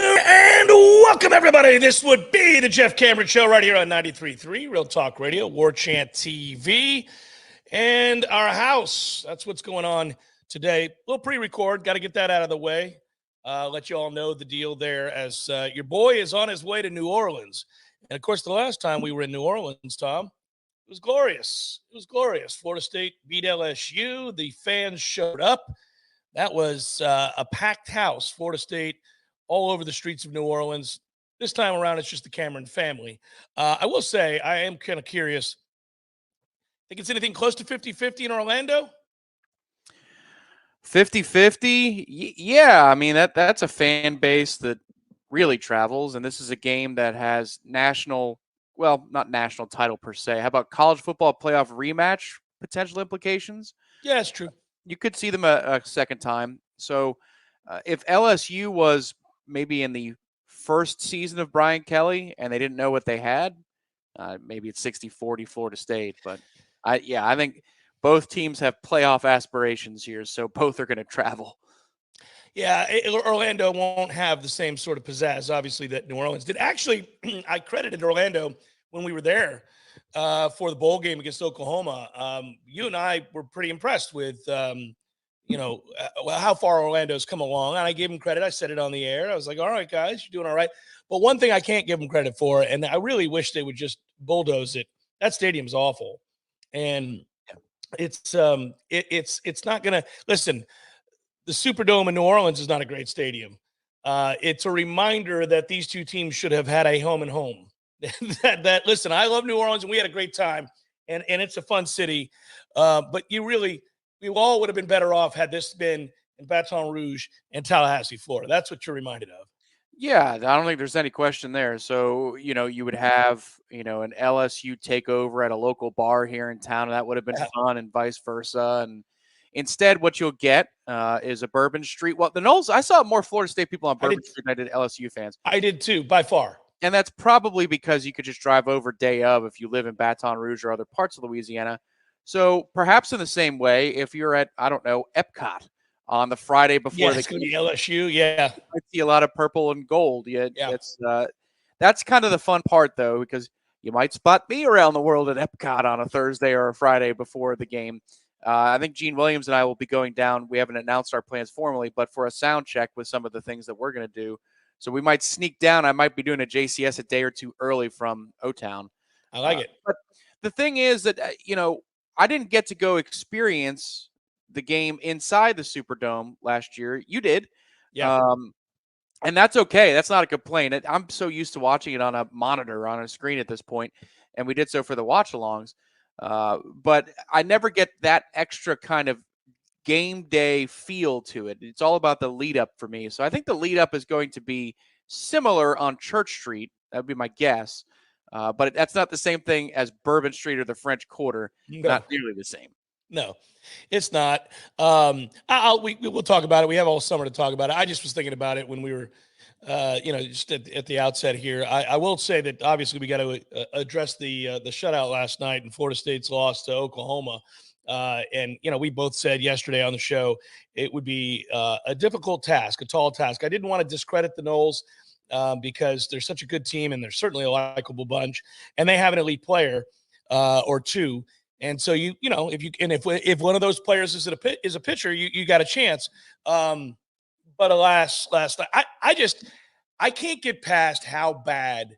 And welcome, everybody. This would be the Jeff Cameron Show right here on 93.3 Real Talk Radio, Warchant TV, and our house. That's what's going on today. A little pre-record. Got to get that out of the way. Let you all know the deal there as your boy is on his way to New Orleans. And, of course, the last time we were in New Orleans, Tom, it was glorious. It was glorious. Florida State beat LSU. The fans showed up. That was a packed house. Florida State all over the streets of New Orleans. This time around, it's just the Cameron family. I will say, I am kind of curious. Think it's anything close to 50-50 in Orlando? 50-50? Yeah, I mean, that's a fan base that really travels, and this is a game that has national, well, not national title per se. How about college football playoff rematch potential implications? Yeah, it's true. You could see them a second time. So if LSU was maybe in the first season of Brian Kelly and they didn't know what they had, maybe it's 60-40 Florida State. But I think both teams have playoff aspirations here, so both are going to travel. Yeah, Orlando won't have the same sort of pizzazz, obviously, that New Orleans did. Actually, I credited Orlando when we were there for the bowl game against Oklahoma. You and I were pretty impressed with how far Orlando's come along. And I gave them credit. I said it on the air. I was like, all right, guys, you're doing all right. But one thing I can't give them credit for, and I really wish they would just bulldoze it, that stadium's awful. And it's not going to – listen, the Superdome in New Orleans is not a great stadium. It's a reminder that these two teams should have had a home and home. Listen, I love New Orleans, and we had a great time, and it's a fun city. But we all would have been better off had this been in Baton Rouge and Tallahassee, Florida. That's what you're reminded of. Yeah, I don't think there's any question there. So, you would have, an LSU takeover at a local bar here in town, and that would have been fun, and vice versa. And instead, what you'll get is a Bourbon Street. Well, the Noles, I saw more Florida State people on Bourbon Street than I did LSU fans. I did too, by far. And that's probably because you could just drive over day of if you live in Baton Rouge or other parts of Louisiana. So perhaps in the same way, if you're at, I don't know, Epcot on the Friday before it's going to be LSU, yeah. You might see a lot of purple and gold. That's kind of the fun part, though, because you might spot me around the world at Epcot on a Thursday or a Friday before the game. I think Gene Williams and I will be going down. We haven't announced our plans formally, but for a sound check with some of the things that we're going to do. So we might sneak down. I might be doing a JCS a day or two early from O-Town. I like it. But the thing is that, I didn't get to go experience the game inside the Superdome last year. You did. Yeah. And that's okay. That's not a complaint. I'm so used to watching it on a monitor, on a screen at this point, and we did so for the watch-alongs. But I never get that extra kind of game day feel to it. It's all about the lead up for me. So I think the lead up is going to be similar on Church Street. That would be my guess. But that's not the same thing as Bourbon Street or the French Quarter. No. Not nearly the same. No, it's not. We'll talk about it. We have all summer to talk about it. I just was thinking about it when we were, just at the outset here. I will say that obviously we got to address the shutout last night and Florida State's loss to Oklahoma. And we both said yesterday on the show it would be a difficult task, a tall task. I didn't want to discredit the Noles because they're such a good team and they're certainly a likable bunch, and they have an elite player or two. And so if one of those players is a pitcher, you got a chance. But alas, last night I can't get past how bad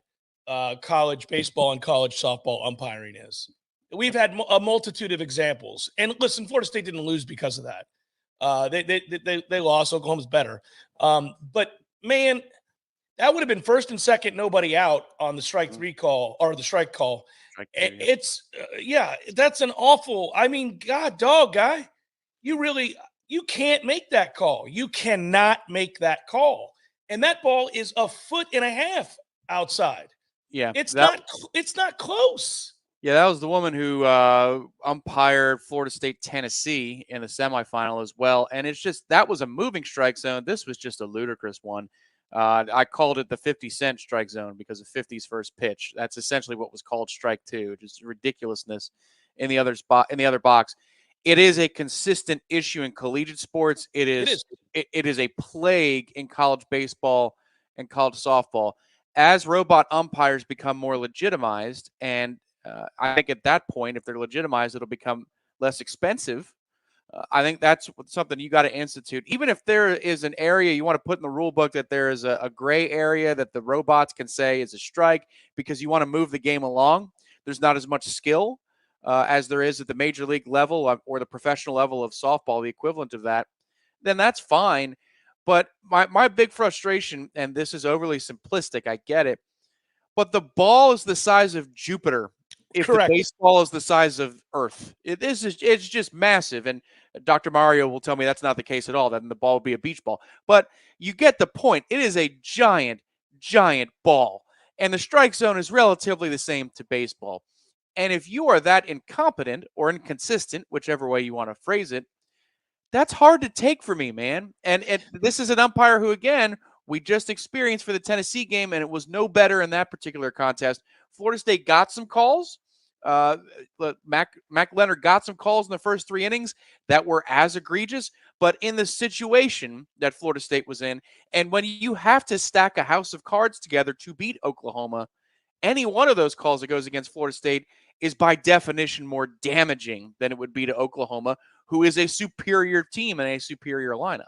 college baseball and college softball umpiring is. We've had a multitude of examples, and listen, Florida State didn't lose because of that. They lost. Oklahoma's better, but man, that would have been first and second, nobody out on the strike three call or the strike call. It's that's an awful. I mean, God, dog, guy, you can't make that call. You cannot make that call, and that ball is 1.5 feet outside. Yeah, it's not close. Yeah, that was the woman who umpired Florida State Tennessee in the semifinal as well. And that was a moving strike zone. This was just a ludicrous one. I called it the 50-cent strike zone because of 50's first pitch. That's essentially what was called strike two, just ridiculousness in the other spot, in the other box. It is a consistent issue in collegiate sports. It is a plague in college baseball in college softball. As robot umpires become more legitimized, and I think at that point, if they're legitimized, it'll become less expensive. I think that's something you got to institute. Even if there is an area you want to put in the rule book that there is a gray area that the robots can say is a strike because you want to move the game along. There's not as much skill as there is at the major league level or the professional level of softball, the equivalent of that. Then that's fine. But my big frustration, and this is overly simplistic, I get it, but the ball is the size of Jupiter if the Correct. baseball is the size of Earth. It's just massive. And Dr. Mario will tell me that's not the case at all, that the ball will be a beach ball. But you get the point. It is a giant, giant ball. And the strike zone is relatively the same to baseball. And if you are that incompetent or inconsistent, whichever way you want to phrase it, that's hard to take for me, man. And this is an umpire who, again, we just experienced for the Tennessee game, and it was no better in that particular contest. Florida State got some calls. Mac Leonard got some calls in the first 3 innings that were as egregious, but in the situation that Florida State was in, and when you have to stack a house of cards together to beat Oklahoma, any one of those calls that goes against Florida State is by definition more damaging than it would be to Oklahoma, who is a superior team and a superior lineup.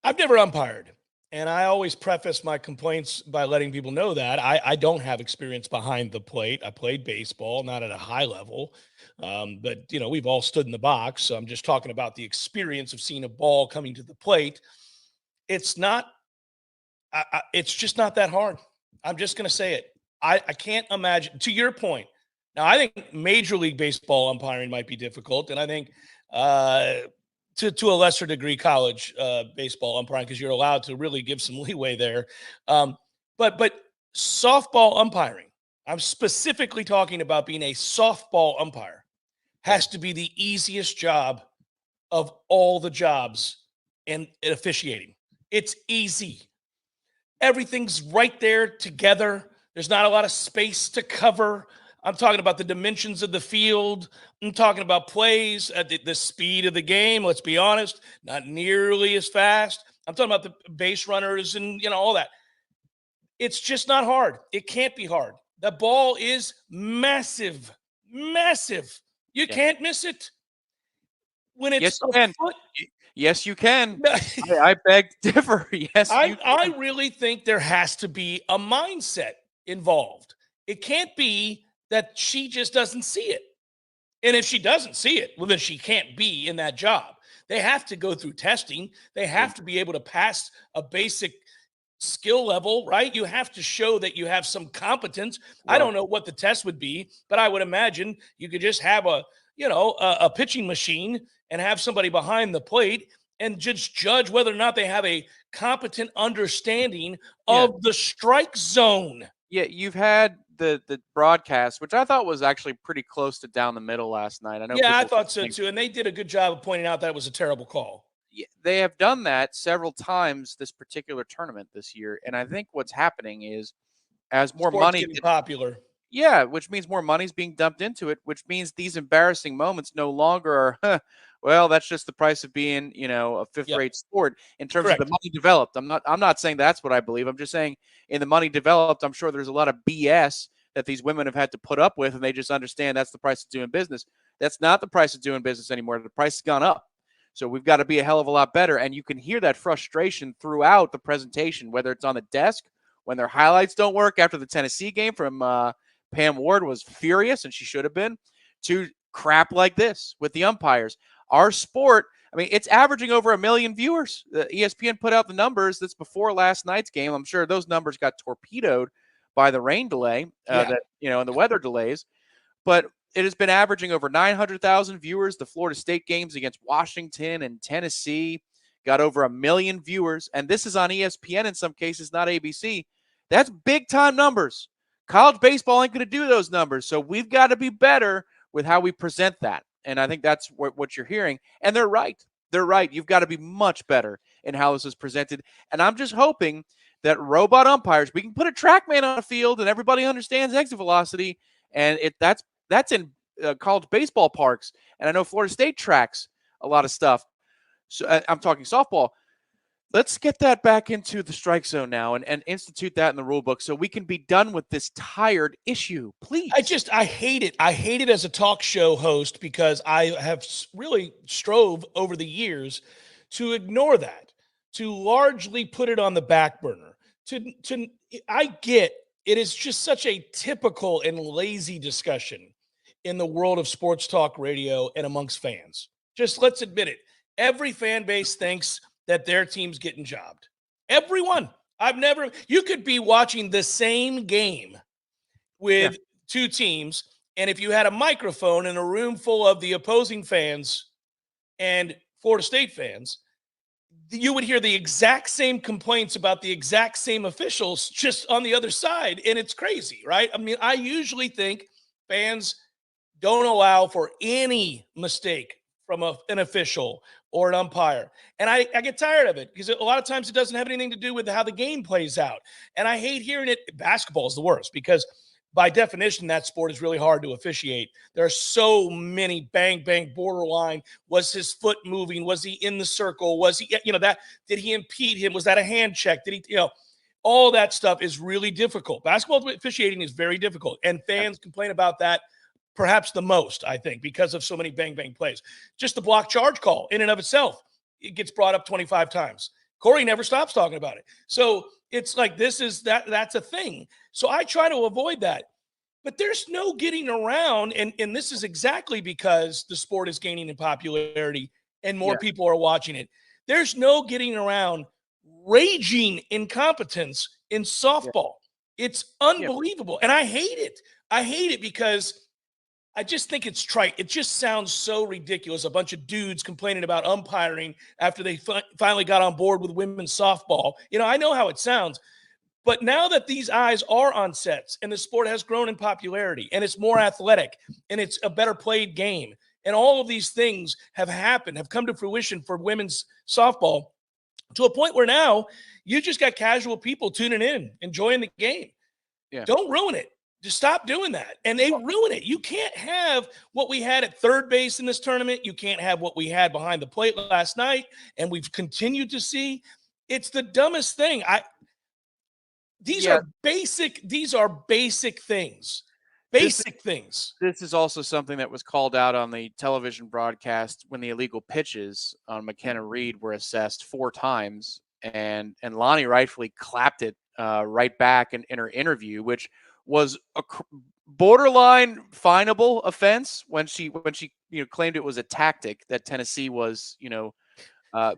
I've never umpired. And I always preface my complaints by letting people know that I don't have experience behind the plate. I played baseball, not at a high level, but we've all stood in the box. So I'm just talking about the experience of seeing a ball coming to the plate. It's not. It's just not that hard. I'm just going to say it. I can't imagine. To your point, now I think Major League Baseball umpiring might be difficult, and I think. To a lesser degree, college baseball umpiring, because you're allowed to really give some leeway there. But softball umpiring, I'm specifically talking about being a softball umpire, has to be the easiest job of all the jobs in officiating. It's easy. Everything's right there together. There's not a lot of space to cover. I'm talking about the dimensions of the field. I'm talking about plays at the speed of the game. Let's be honest, not nearly as fast. I'm talking about the base runners and all that. It's just not hard. It can't be hard. The ball is massive, massive. You can't miss it. When it's yes, you can. Yes, you can. I beg to differ. Yes, I really think there has to be a mindset involved. It can't be that she just doesn't see it. And if she doesn't see it, well, then she can't be in that job. They have to go through testing. They have to be able to pass a basic skill level, right? You have to show that you have some competence. Well, I don't know what the test would be, but I would imagine you could just have a pitching machine and have somebody behind the plate and just judge whether or not they have a competent understanding of the strike zone. Yeah, you've had the broadcast, which I thought was actually pretty close to down the middle last night. I know. Yeah, I thought so too, and they did a good job of pointing out that it was a terrible call. Yeah, they have done that several times this particular tournament this year, and I think what's happening is as more Sports money getting popular. Yeah, which means more money's being dumped into it, which means these embarrassing moments no longer are, well, that's just the price of being, a fifth-rate sport in terms of the money developed. I'm not saying that's what I believe. I'm just saying in the money developed, I'm sure there's a lot of BS that these women have had to put up with, and they just understand that's the price of doing business. That's not the price of doing business anymore. The price has gone up. So we've got to be a hell of a lot better, and you can hear that frustration throughout the presentation, whether it's on the desk, when their highlights don't work after the Tennessee game from Pam Ward was furious, and she should have been, to crap like this with the umpires. Our sport, it's averaging over 1 million viewers. The ESPN put out the numbers. That's before last night's game. I'm sure those numbers got torpedoed by the rain delay, and the weather delays. But it has been averaging over 900,000 viewers. The Florida State games against Washington and Tennessee got over 1 million viewers. And this is on ESPN in some cases, not ABC. That's big-time numbers. College baseball ain't going to do those numbers. So we've got to be better with how we present that. And I think that's what you're hearing. And they're right. They're right. You've got to be much better in how this is presented. And I'm just hoping that robot umpires, we can put a TrackMan on a field and everybody understands exit velocity. And that's in college baseball parks. And I know Florida State tracks a lot of stuff. So I'm talking softball. Let's get that back into the strike zone now and institute that in the rule book so we can be done with this tired issue, please. I hate it. I hate it as a talk show host because I have really strove over the years to ignore that, to largely put it on the back burner. I get it is just such a typical and lazy discussion in the world of sports talk radio and amongst fans. Just let's admit it. Every fan base thinks that their team's getting jobbed. Everyone. You could be watching the same game with two teams, and if you had a microphone in a room full of the opposing fans and Florida State fans, you would hear the exact same complaints about the exact same officials just on the other side, and it's crazy, right? I mean, I usually think fans don't allow for any mistake from an official or an umpire. And I get tired of it because a lot of times it doesn't have anything to do with how the game plays out. And I hate hearing it. Basketball is the worst because by definition, that sport is really hard to officiate. There are so many bang, borderline. Was his foot moving? Was he in the circle? Was he, did he impede him? Was that a hand check? Did he, all that stuff is really difficult. Basketball officiating is very difficult. And fans complain about that perhaps the most, I think, because of so many bang plays. Just the block charge call in and of itself, it gets brought up 25 times. Corey never stops talking about it. So it's like that's a thing. So I try to avoid that. But there's no getting around, and this is exactly because the sport is gaining in popularity and more people are watching it. There's no getting around raging incompetence in softball. It's unbelievable. And I hate it. I hate it because I just think it's trite. It just sounds so ridiculous. A bunch of dudes complaining about umpiring after they finally got on board with women's softball. I know how it sounds, but now that these eyes are on sets and the sport has grown in popularity and it's more athletic and it's a better played game and all of these things have come to fruition for women's softball to a point where now you just got casual people tuning in, enjoying the game. Yeah. Don't ruin it. Just stop doing that. And they ruin it. You can't have what we had at third base in this tournament. You can't have what we had behind the plate last night. And we've continued to see. It's the dumbest thing. These are basic things. Things. This is also something that was called out on the television broadcast when the illegal pitches on McKenna Reed were assessed 4 times. And Lonnie rightfully clapped it right back in her interview, which was a borderline finable offense when she claimed it was a tactic that Tennessee was,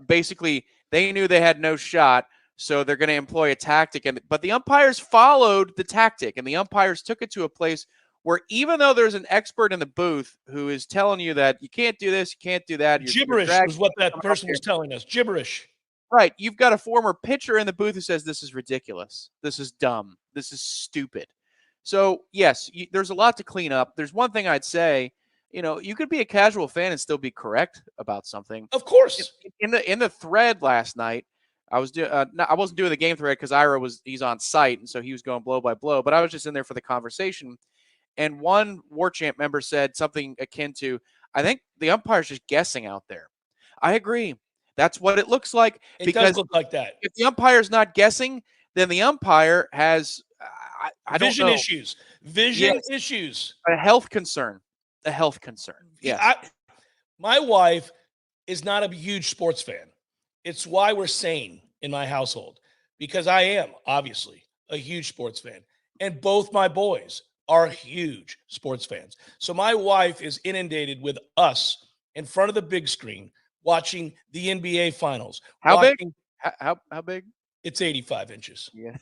basically they knew they had no shot, so they're going to employ a tactic. But the umpires followed the tactic, and the umpires took it to a place where even though there's an expert in the booth who is telling you that you can't do this, you can't do that. Gibberish was what that person was telling us. Gibberish. Right. You've got a former pitcher in the booth who says this is ridiculous. This is dumb. This is stupid. So, yes, there's a lot to clean up. There's one thing I'd say, you could be a casual fan and still be correct about something. Of course. In the thread last night, I wasn't doing the game thread because he's on site, and so he was going blow by blow, but I was just in there for the conversation. And one Warchant member said something akin to, I think the umpire's just guessing out there. I agree. That's what it looks like. It does look like that. If the umpire's not guessing, then the umpire has vision issues. Issues. A health concern. Yes. My wife is not a huge sports fan. It's why we're sane in my household, because I am obviously a huge sports fan, and both my boys are huge sports fans. So my wife is inundated with us in front of the big screen watching the NBA finals. How big? How big? It's 85 inches. Yeah.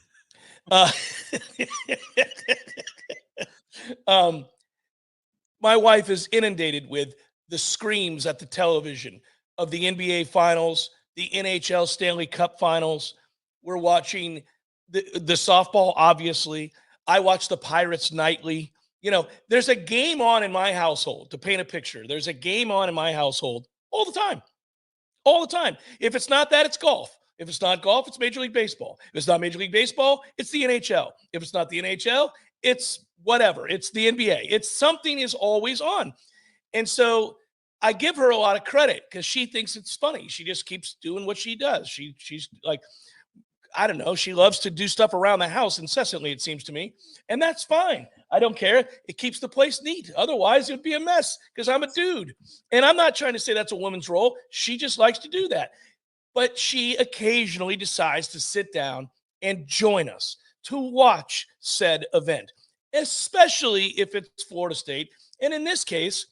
My wife is inundated with the screams at the television of the NBA finals, the NHL Stanley Cup finals. We're watching the softball, obviously. I watch the Pirates nightly. There's a game on in my household, to paint a picture. There's a game on in my household all the time. All the time. If it's not that, it's golf. If it's not golf, it's Major League Baseball. If it's not Major League Baseball, it's the NHL. If it's not the NHL, it's whatever. It's the NBA. It's something is always on. And so I give her a lot of credit because she thinks it's funny. She just keeps doing what she does. She's like, I don't know. She loves to do stuff around the house incessantly, it seems to me. And that's fine. I don't care. It keeps the place neat. Otherwise, it would be a mess because I'm a dude. And I'm not trying to say that's a woman's role. She just likes to do that. But she occasionally decides to sit down and join us to watch said event, especially if it's Florida State. And in this case,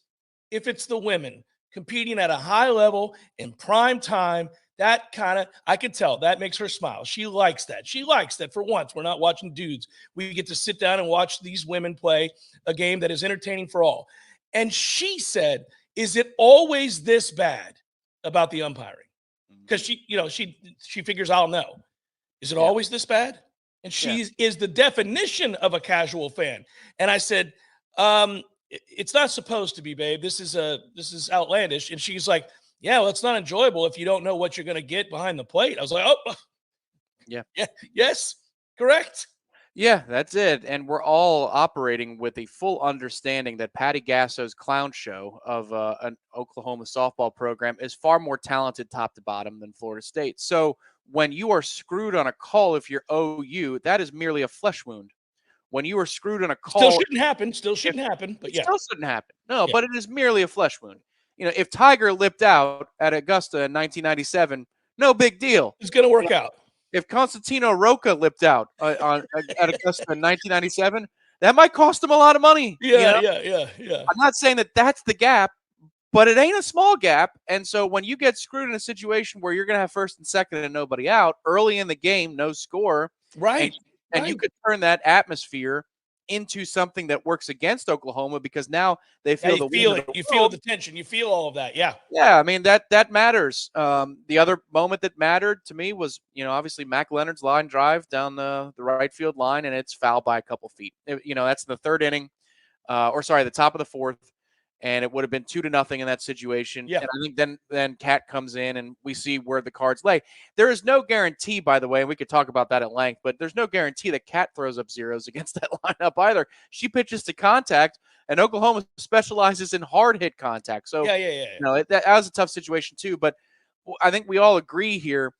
if it's the women competing at a high level in prime time, that kind of, I can tell that makes her smile. She likes that. She likes that for once we're not watching dudes. We get to sit down and watch these women play a game that is entertaining for all. And she said, is it always this bad about the umpiring? Because she figures I'll know. Is it always this bad? And she is the definition of a casual fan. And I said, it's not supposed to be, babe. This is outlandish. And she's like, yeah, well, it's not enjoyable if you don't know what you're going to get behind the plate. I was like, oh, yeah, yes, correct. Yeah, that's it. And we're all operating with a full understanding that Patty Gasso's clown show of an Oklahoma softball program is far more talented top to bottom than Florida State. So when you are screwed on a call, if you're OU, that is merely a flesh wound. When you are screwed on a call, still shouldn't happen. But still shouldn't happen. No, but it is merely a flesh wound. If Tiger lipped out at Augusta in 1997, no big deal. It's going to work out. If Constantino Rocca lipped out at Augusta in 1997, that might cost him a lot of money. Yeah. I'm not saying that that's the gap, but it ain't a small gap. And so when you get screwed in a situation where you're going to have first and second and nobody out early in the game, no score, right? And you could turn that atmosphere into something that works against Oklahoma because now they feel you feel the tension, you feel all of that. Yeah. I mean that matters. The other moment that mattered to me was obviously Mac Leonard's line drive down the right field line, and it's fouled by a couple feet. That's the third inning, the top of the fourth, and it would have been 2-0 in that situation. Yeah. And I think then Cat comes in and we see where the cards lay. There is no guarantee, by the way, and we could talk about that at length, but there's no guarantee that Cat throws up zeros against that lineup either. She pitches to contact, and Oklahoma specializes in hard hit contact. So that was a tough situation too. But I think we all agree here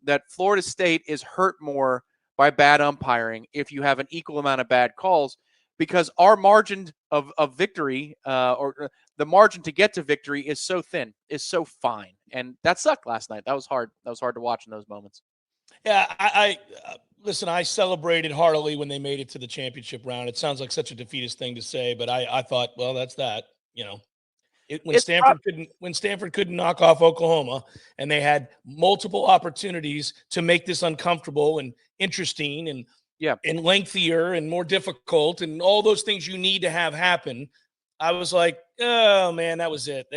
that Florida State is hurt more by bad umpiring if you have an equal amount of bad calls, because our margin of victory or the margin to get to victory is so thin, is so fine. And that sucked last night. That was hard. That was hard to watch in those moments. Yeah, I listen, I celebrated heartily when they made it to the championship round. It sounds like such a defeatist thing to say, but I thought, well, that's that. When Stanford couldn't knock off Oklahoma, and they had multiple opportunities to make this uncomfortable and interesting and lengthier and more difficult and all those things you need to have happen, I was like, oh man, that was it.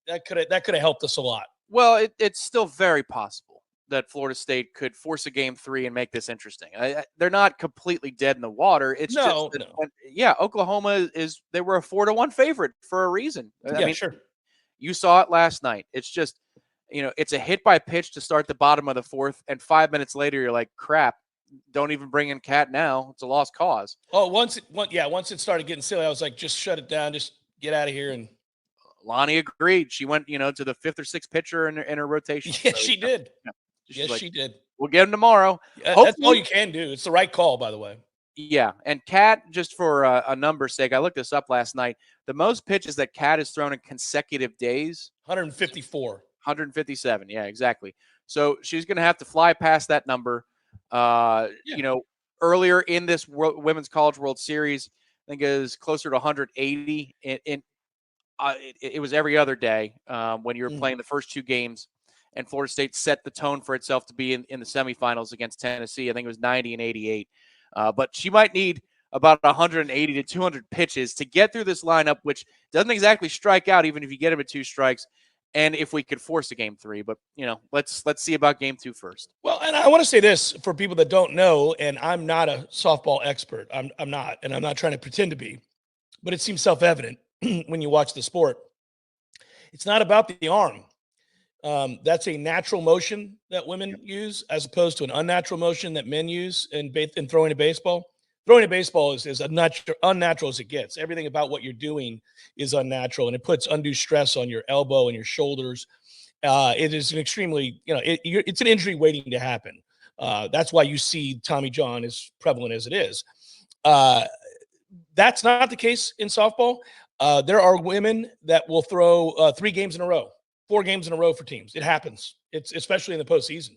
That could have helped us a lot. Well, it's still very possible that Florida State could force a game 3 and make this interesting. They're not completely dead in the water. It's Oklahoma they were a 4-1 favorite for a reason. I mean, sure. You saw it last night. It's just, it's a hit by pitch to start the bottom of the fourth, and 5 minutes later you're like, crap. Don't even bring in Cat now. It's a lost cause. Oh, once it started getting silly, I was like, just shut it down. Just get out of here. And Lonnie agreed. She went, to the 5th or 6th pitcher in her rotation. Yeah, she did. She did. We'll get him tomorrow. That's all you can do. It's the right call, by the way. Yeah, and Cat, just for a number's sake, I looked this up last night. The most pitches that Cat has thrown in consecutive days, 154. 157. Yeah, exactly. So she's going to have to fly past that number. Earlier in this Women's College World Series, I think it was closer to 180. It was every other day when you were playing the first 2 games, and Florida State set the tone for itself to be in the semifinals against Tennessee. I think it was 90 and 88. But she might need about 180 to 200 pitches to get through this lineup, which doesn't exactly strike out even if you get them at 2 strikes. And if we could force a game 3, but let's see about game 2 first. Well, and I want to say this for people that don't know, and I'm not a softball expert. I'm not, and I'm not trying to pretend to be, but it seems self-evident when you watch the sport. It's not about the arm. That's a natural motion that women use as opposed to an unnatural motion that men use in throwing a baseball. throwing a baseball is unnatural as it gets. Everything about what you're doing is unnatural, and it puts undue stress on your elbow and your shoulders. It is an extremely, it's an injury waiting to happen. That's why you see Tommy John as prevalent as it is. That's not the case in softball. There are women that will throw 3 games in a row, 4 games in a row for teams. It happens. It's especially in the postseason.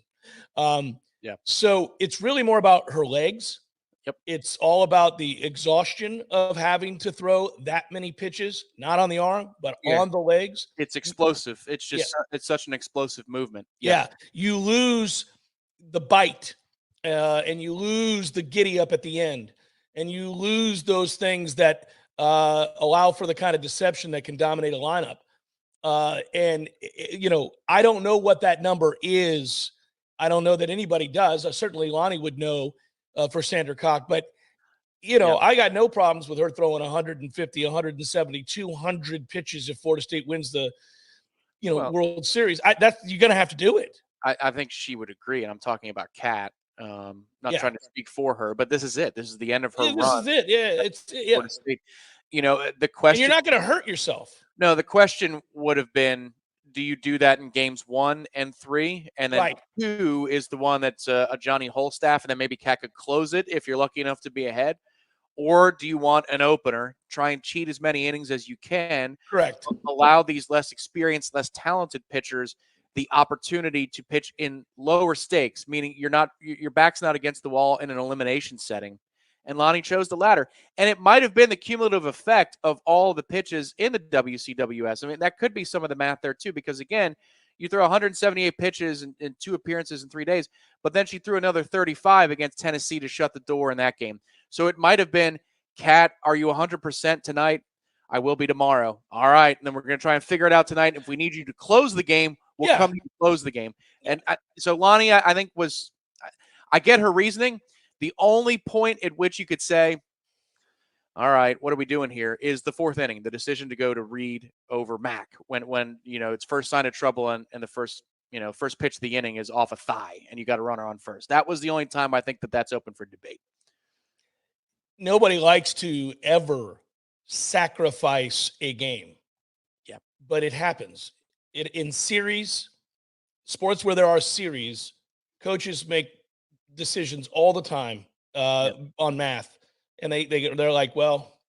So it's really more about her legs. Yep. It's all about the exhaustion of having to throw that many pitches, not on the arm, but on the legs. It's explosive. It's just it's such an explosive movement. Yeah. You lose the bite, and you lose the giddy up at the end, and you lose those things that allow for the kind of deception that can dominate a lineup. I don't know what that number is. I don't know that anybody does. Certainly Lonnie would know for Sandra Cock, but I got no problems with her throwing 150, 170, 200 pitches if Florida State wins the, World Series. You're going to have to do it. I think she would agree, and I'm talking about Kat. Not trying to speak for her, but this is it. This is the end of her run. This is it. Yeah, it's the question. And you're not going to hurt yourself. No, the question would have been, do you do that in games 1 and 3? And then 2 is the one that's a Johnny Holstaff, and then maybe Kat could close it if you're lucky enough to be ahead. Or do you want an opener, try and cheat as many innings as you can? Correct. Allow these less experienced, less talented pitchers the opportunity to pitch in lower stakes, meaning your back's not against the wall in an elimination setting. And Lonnie chose the latter. And it might have been the cumulative effect of all the pitches in the WCWS. I mean, that could be some of the math there too, because again, you throw 178 pitches in 2 appearances in 3 days, but then she threw another 35 against Tennessee to shut the door in that game. So it might have been, Kat, are you 100% tonight? I will be tomorrow. All right. And then we're going to try and figure it out tonight. If we need you to close the game, we'll come to close the game. And so Lonnie, I think I get her reasoning. The only point at which you could say, all right, what are we doing here, is the 4th inning, the decision to go to Reed over Mack when it's first sign of trouble and the first pitch of the inning is off a thigh and you got a runner on first. That was the only time I think that's open for debate. Nobody likes to ever sacrifice a game. Yeah. But it happens. In series, sports where there are series, coaches make decisions all the time on math. And they're like, well,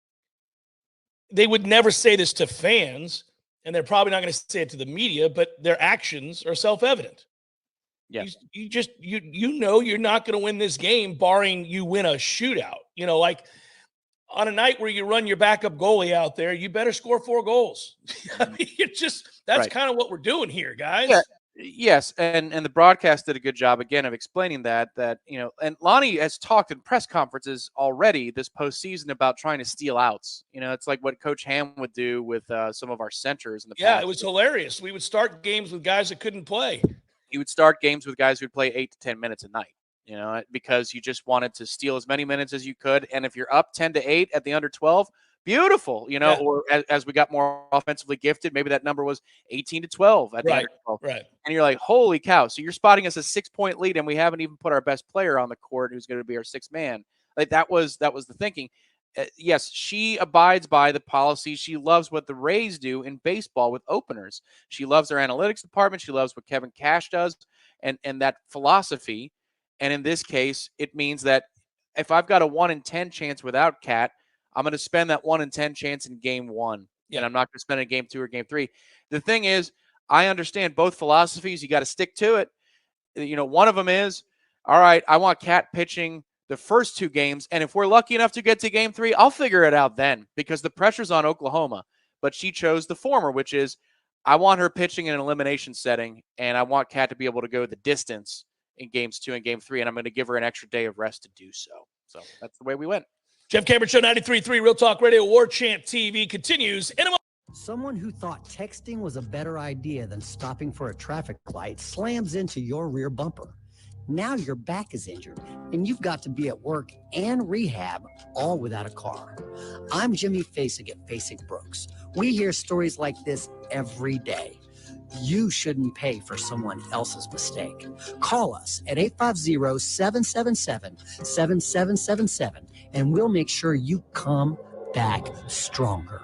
they would never say this to fans, and they're probably not going to say it to the media, but their actions are self-evident. Yeah. You're not going to win this game barring you win a shootout. Like on a night where you run your backup goalie out there, you better score 4 goals. I mean, that's kind of what we're doing here, guys. Yeah. Yes, and the broadcast did a good job again of explaining that and Lonnie has talked in press conferences already this postseason about trying to steal outs. It's like what Coach Ham would do with some of our centers in the past. Yeah, it was hilarious. We would start games with guys that couldn't play. He would start games with guys who'd play 8 to 10 minutes a night, because you just wanted to steal as many minutes as you could. And if you're up 10-8 at the under 12, beautiful, or as we got more offensively gifted, maybe that number was 18-12 at the under 12. Right. And you're like, holy cow. So you're spotting us a 6-point lead and we haven't even put our best player on the court who's going to be our 6th man. Like that was the thinking. Yes, she abides by the policy. She loves what the Rays do in baseball with openers. She loves their analytics department. She loves what Kevin Cash does and that philosophy. And in this case, it means that if I've got a 1 in 10 chance without Kat, I'm going to spend that 1 in 10 chance in game 1, and I'm not going to spend it in game 2 or game 3. The thing is, I understand both philosophies. You got to stick to it. One of them is, all right, I want Kat pitching the first 2 games, and if we're lucky enough to get to game 3, I'll figure it out then because the pressure's on Oklahoma. But she chose the former, which is I want her pitching in an elimination setting, and I want Kat to be able to go the distance in games 2 and game 3, and I'm going to give her an extra day of rest to do so. So that's the way we went. Jeff Cameron Show, 93.3 Real Talk Radio, Warchant TV continues in a moment. Someone who thought texting was a better idea than stopping for a traffic light slams into your rear bumper. Now your back is injured, and you've got to be at work and rehab, all without a car. I'm Jimmy Fasig at Fasig Brooks. We hear stories like this every day. You shouldn't pay for someone else's mistake. Call us at 850-777-7777 and we'll make sure you come back stronger.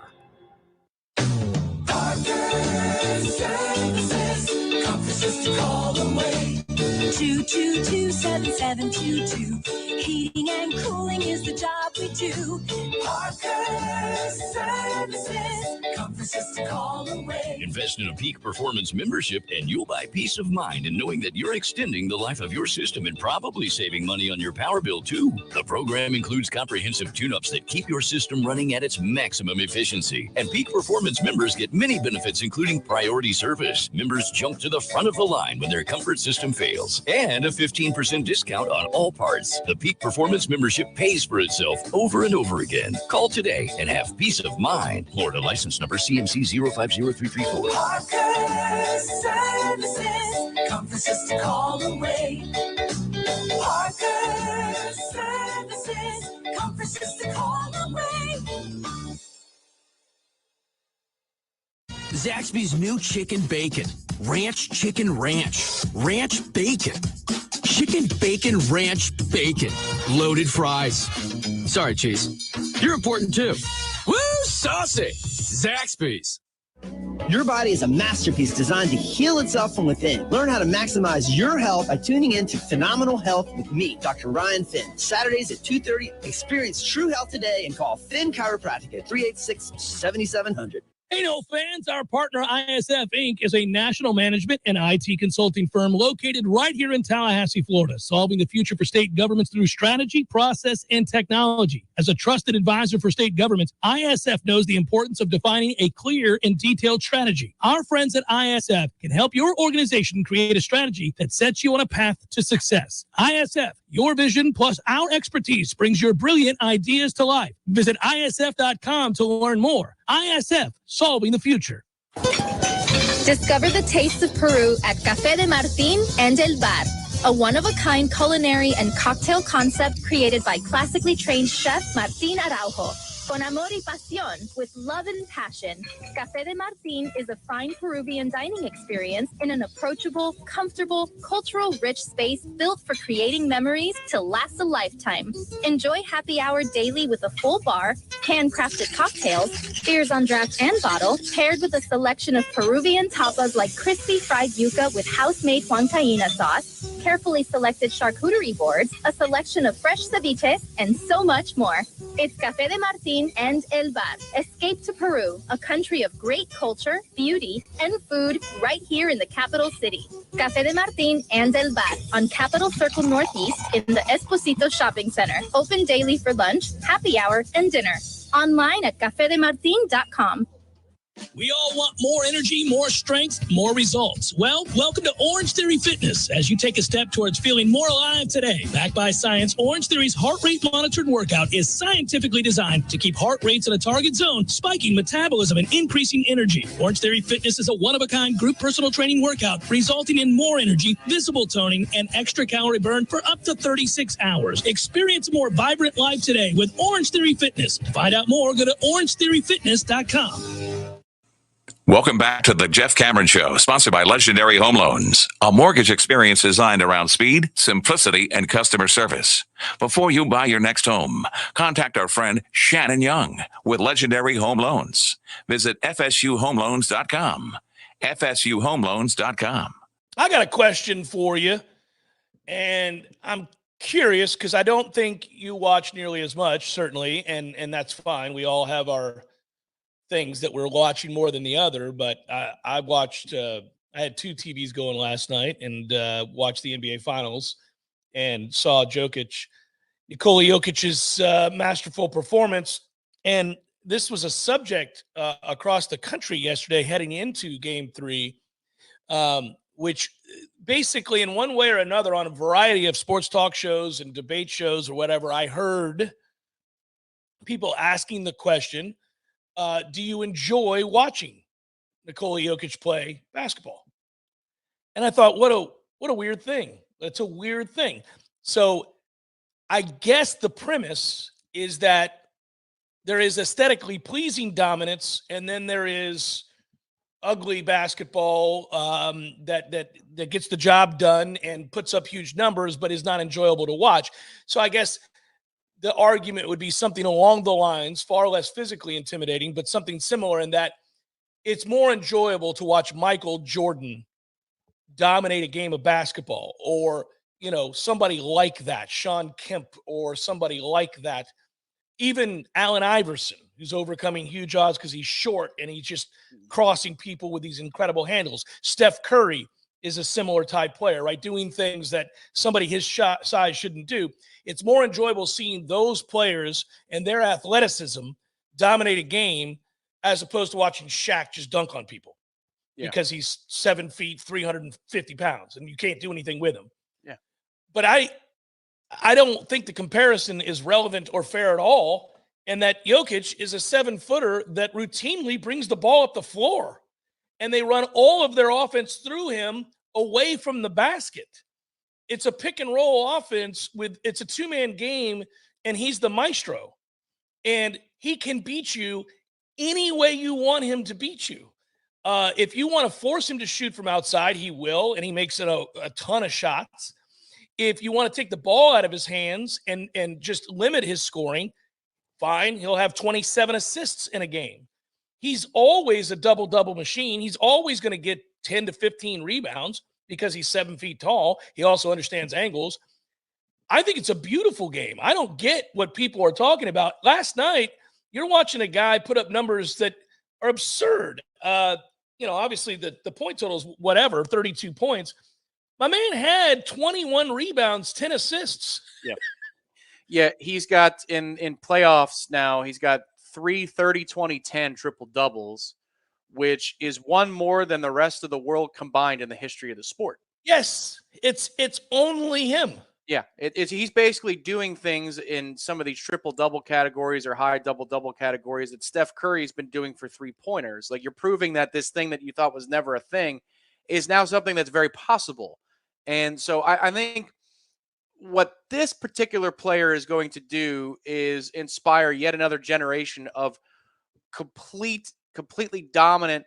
Just a call away. 222-7722. Heating and cooling is the job we do. Parker Services. Comfort's just a call away. Invest in a Peak Performance membership and you'll buy peace of mind in knowing that you're extending the life of your system and probably saving money on your power bill too. The program includes comprehensive tune-ups that keep your system running at its maximum efficiency. And Peak Performance members get many benefits, including priority service. Members jump to the front of the line when their comfort system fails, and a 15% discount on all parts. The Peak Performance membership pays for itself over and over again. Call today and have peace of mind. Florida license number CMC 050334. Parker Services. Comfort's just a call away. Parker Services. Comfort's just a call away. Zaxby's new chicken bacon. Ranch chicken ranch. Ranch bacon. Chicken bacon ranch bacon. Loaded fries. Sorry, cheese. You're important too. Woo, saucy. Zaxby's. Your body is a masterpiece designed to heal itself from within. Learn how to maximize your health by tuning in to Phenomenal Health with me, Dr. Ryan Finn. Saturdays at 2:30. Experience true health today and call Finn Chiropractic at 386-7700. Hey, no fans, our partner ISF Inc. is a national management and IT consulting firm located right here in Tallahassee, Florida, solving the future for state governments through strategy, process, and technology. As a trusted advisor for state governments, ISF knows the importance of defining a clear and detailed strategy. Our friends at ISF can help your organization create a strategy that sets you on a path to success. ISF, your vision plus our expertise brings your brilliant ideas to life. Visit ISF.com to learn more. ISF, solving the future. Discover the taste of Peru at Café de Martín and El Bar, a one-of-a-kind culinary and cocktail concept created by classically trained chef Martín Araujo. Con amor y pasión, with love and passion, Café de Martín is a fine Peruvian dining experience in an approachable, comfortable, cultural-rich space built for creating memories to last a lifetime. Enjoy happy hour daily with a full bar, handcrafted cocktails, beers on draft and bottle, paired with a selection of Peruvian tapas like crispy fried yuca with house-made huancaína sauce, carefully selected charcuterie boards, a selection of fresh ceviches, and so much more. It's Café de Martín and El Bar. Escape to Peru, a country of great culture, beauty, and food right here in the capital city. Café de Martín and El Bar on Capitol Circle Northeast in the Esposito Shopping Center. Open daily for lunch, happy hour, and dinner. Online at cafedemartin.com. We all want more energy, more strength, more results. Well, welcome to Orange Theory Fitness as you take a step towards feeling more alive today. Backed by science, Orange Theory's heart rate monitored workout is scientifically designed to keep heart rates in a target zone, spiking metabolism and increasing energy. Orange Theory Fitness is a one-of-a-kind group personal training workout resulting in more energy, visible toning, and extra calorie burn for up to 36 hours. Experience a more vibrant life today with Orange Theory Fitness. To find out more, go to orangetheoryfitness.com. Welcome back to the Jeff Cameron Show, sponsored by Legendary Home Loans, a mortgage experience designed around speed, simplicity, and customer service. Before you buy your next home, contact our friend Shannon Young with Legendary Home Loans. Visit FSUHomeLoans.com. FSUHomeLoans.com. I got a question for you, and I'm curious because I don't think you watch nearly as much, certainly, and that's fine. We all have our things that we're watching more than the other, but I watched I had two TVs going last night and watched the NBA Finals and saw Nikola Jokic's masterful performance. And this was a subject across the country yesterday heading into Game 3, which basically in one way or another on a variety of sports talk shows and debate shows or whatever, I heard people asking the question, do you enjoy watching Nikola Jokic play basketball? And I thought, what a weird thing. It's a weird thing. So I guess the premise is that there is aesthetically pleasing dominance, and then there is ugly basketball that gets the job done and puts up huge numbers, but is not enjoyable to watch. So I guess the argument would be something along the lines, far less physically intimidating, but something similar in that it's more enjoyable to watch Michael Jordan dominate a game of basketball, or, somebody like that, Sean Kemp, or somebody like that. Even Allen Iverson, who's overcoming huge odds because he's short and he's just crossing people with these incredible handles. Steph Curry is a similar type player, right? Doing things that somebody his size shouldn't do. It's more enjoyable seeing those players and their athleticism dominate a game as opposed to watching Shaq just dunk on people because he's 7 feet, 350 pounds, and you can't do anything with him. Yeah. But I don't think the comparison is relevant or fair at all, and that Jokic is a 7-footer that routinely brings the ball up the floor, and they run all of their offense through him away from the basket. It's a pick and roll offense it's a 2-man game, and he's the maestro, and he can beat you any way you want him to beat you. If you want to force him to shoot from outside, he will, and he makes it a ton of shots. If you want to take the ball out of his hands and just limit his scoring, fine. He'll have 27 assists in a game. He's always a double-double machine. He's always going to get 10 to 15 rebounds because he's 7 feet tall. He also understands angles. I think it's a beautiful game. I don't get what people are talking about. Last night, you're watching a guy put up numbers that are absurd. Obviously the point total is whatever, 32 points. My man had 21 rebounds, 10 assists. Yeah. Yeah, he's got in playoffs now, he's got 3 30-20-10 triple doubles, which is one more than the rest of the world combined in the history of the sport. Yes, it's only him. Yeah, he's basically doing things in some of these triple-double categories or high double-double categories that Steph Curry's been doing for three-pointers. Like, you're proving that this thing that you thought was never a thing is now something that's very possible. And so I think what this particular player is going to do is inspire yet another generation of completely dominant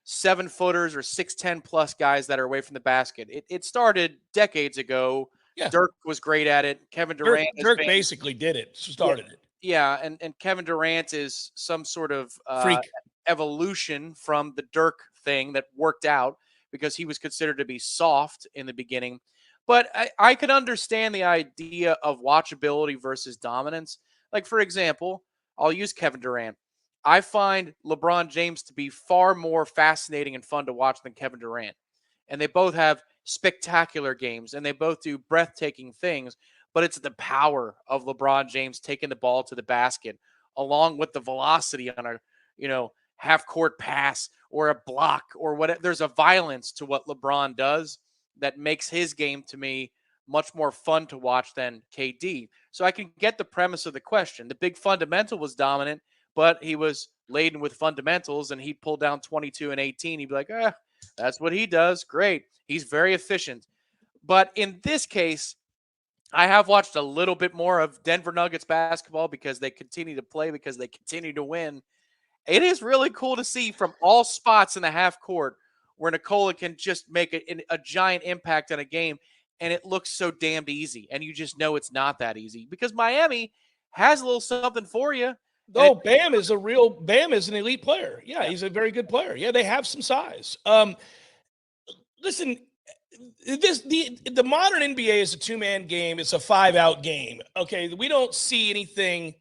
7-footers or 6'10 plus guys that are away from the basket. It started decades ago. Yeah. Dirk was great at it. Kevin Durant. Dirk basically did it, started it. Yeah, and Kevin Durant is some sort of freak evolution from the Dirk thing that worked out because he was considered to be soft in the beginning. But I could understand the idea of watchability versus dominance. Like, for example, I'll use Kevin Durant. I find LeBron James to be far more fascinating and fun to watch than Kevin Durant. And they both have spectacular games, and they both do breathtaking things, but it's the power of LeBron James taking the ball to the basket, along with the velocity on a, half-court pass or a block or whatever. There's a violence to what LeBron does that makes his game, to me, much more fun to watch than KD. So I can get the premise of the question. The big fundamental was dominant, but he was laden with fundamentals, and he pulled down 22 and 18. He'd be like, that's what he does. Great. He's very efficient. But in this case, I have watched a little bit more of Denver Nuggets basketball because they continue to play, because they continue to win. It is really cool to see from all spots in the half court where Nikola can just make a giant impact on a game, and it looks so damned easy. And you just know it's not that easy because Miami has a little something for you. Oh, Bam is an elite player. Yeah, he's a very good player. Yeah, they have some size. Listen, the modern NBA is a 2-man game. It's a 5-out game. Okay, we don't see anything.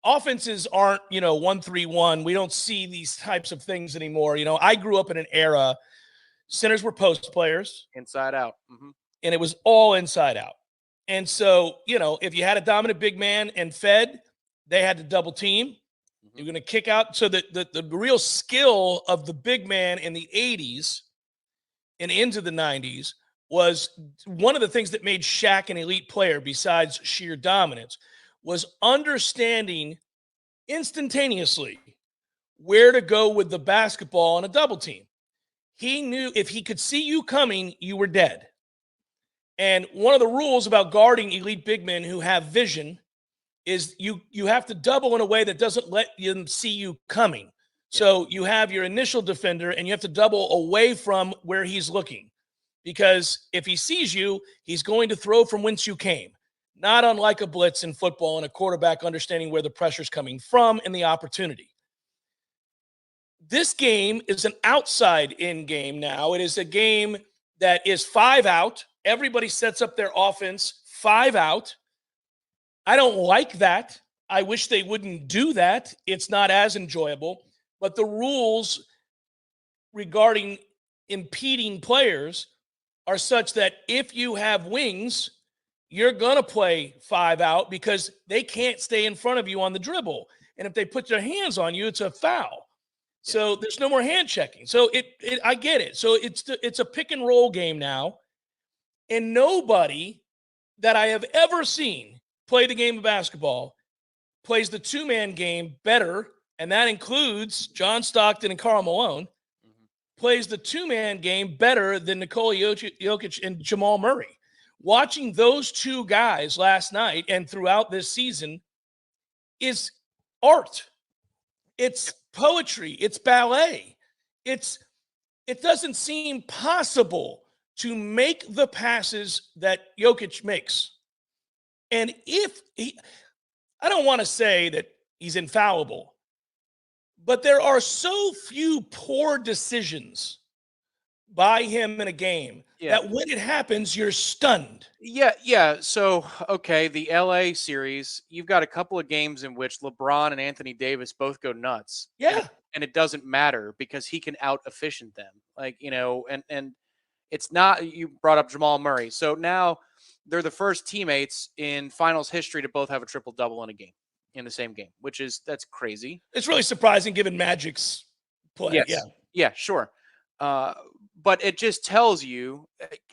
Offenses aren't, 1-3-1. We don't see these types of things anymore. I grew up in an era, centers were post players. Inside out. Mm-hmm. And it was all inside out. And so, if you had a dominant big man and fed, they had to double team. Mm-hmm. You're going to kick out. So the real skill of the big man in the 80s and into the 90s was one of the things that made Shaq an elite player besides sheer dominance was understanding instantaneously where to go with the basketball on a double team. He knew if he could see you coming, you were dead. And one of the rules about guarding elite big men who have vision is you have to double in a way that doesn't let them see you coming. So you have your initial defender, and you have to double away from where he's looking. Because if he sees you, he's going to throw from whence you came. not unlike a blitz in football and a quarterback understanding where the pressure's coming from and the opportunity. This game is an outside-in game now. It is a game that is 5 out. Everybody sets up their offense 5 out. I don't like that. I wish they wouldn't do that. It's not as enjoyable. But the rules regarding impeding players are such that if you have wings, you're going to play 5 out because they can't stay in front of you on the dribble. And if they put their hands on you, it's a foul. So there's no more hand checking. So I get it. So it's a pick and roll game now. And nobody that I have ever seen play the game of basketball plays the two-man game better, and that includes John Stockton and Karl Malone, plays the two-man game better than Nikola Jokic and Jamal Murray. Watching those two guys last night and throughout this season is art. It's poetry. It's ballet. It doesn't seem possible to make the passes that Jokic makes. And I don't want to say that he's infallible, but there are so few poor decisions by him in a game that when it happens, you're stunned. Yeah. So, okay, the LA series, you've got a couple of games in which LeBron and Anthony Davis both go nuts. Yeah. And it doesn't matter because he can out efficient them. Like, and it's not, you brought up Jamal Murray. So now they're the first teammates in finals history to both have a triple double in a game, in the same game, that's crazy. It's really surprising given Magic's play. Yes. Yeah, sure. But it just tells you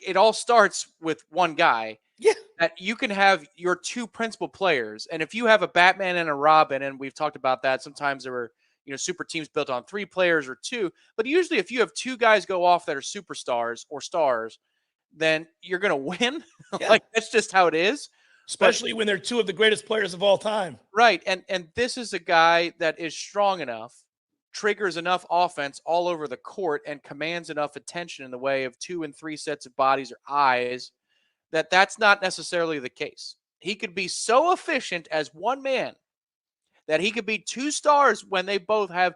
it all starts with one guy. Yeah. That you can have your two principal players. And if you have a Batman and a Robin, and we've talked about that, sometimes there were, super teams built on 3 players or 2. But usually if you have 2 guys go off that are superstars or stars, then you're going to win. Yeah. Like, that's just how it is. Especially when they're 2 of the greatest players of all time. Right. And this is a guy that is strong enough, triggers enough offense all over the court, and commands enough attention in the way of 2 and 3 sets of bodies or eyes that's not necessarily the case. He could be so efficient as one man that he could be 2 stars when they both have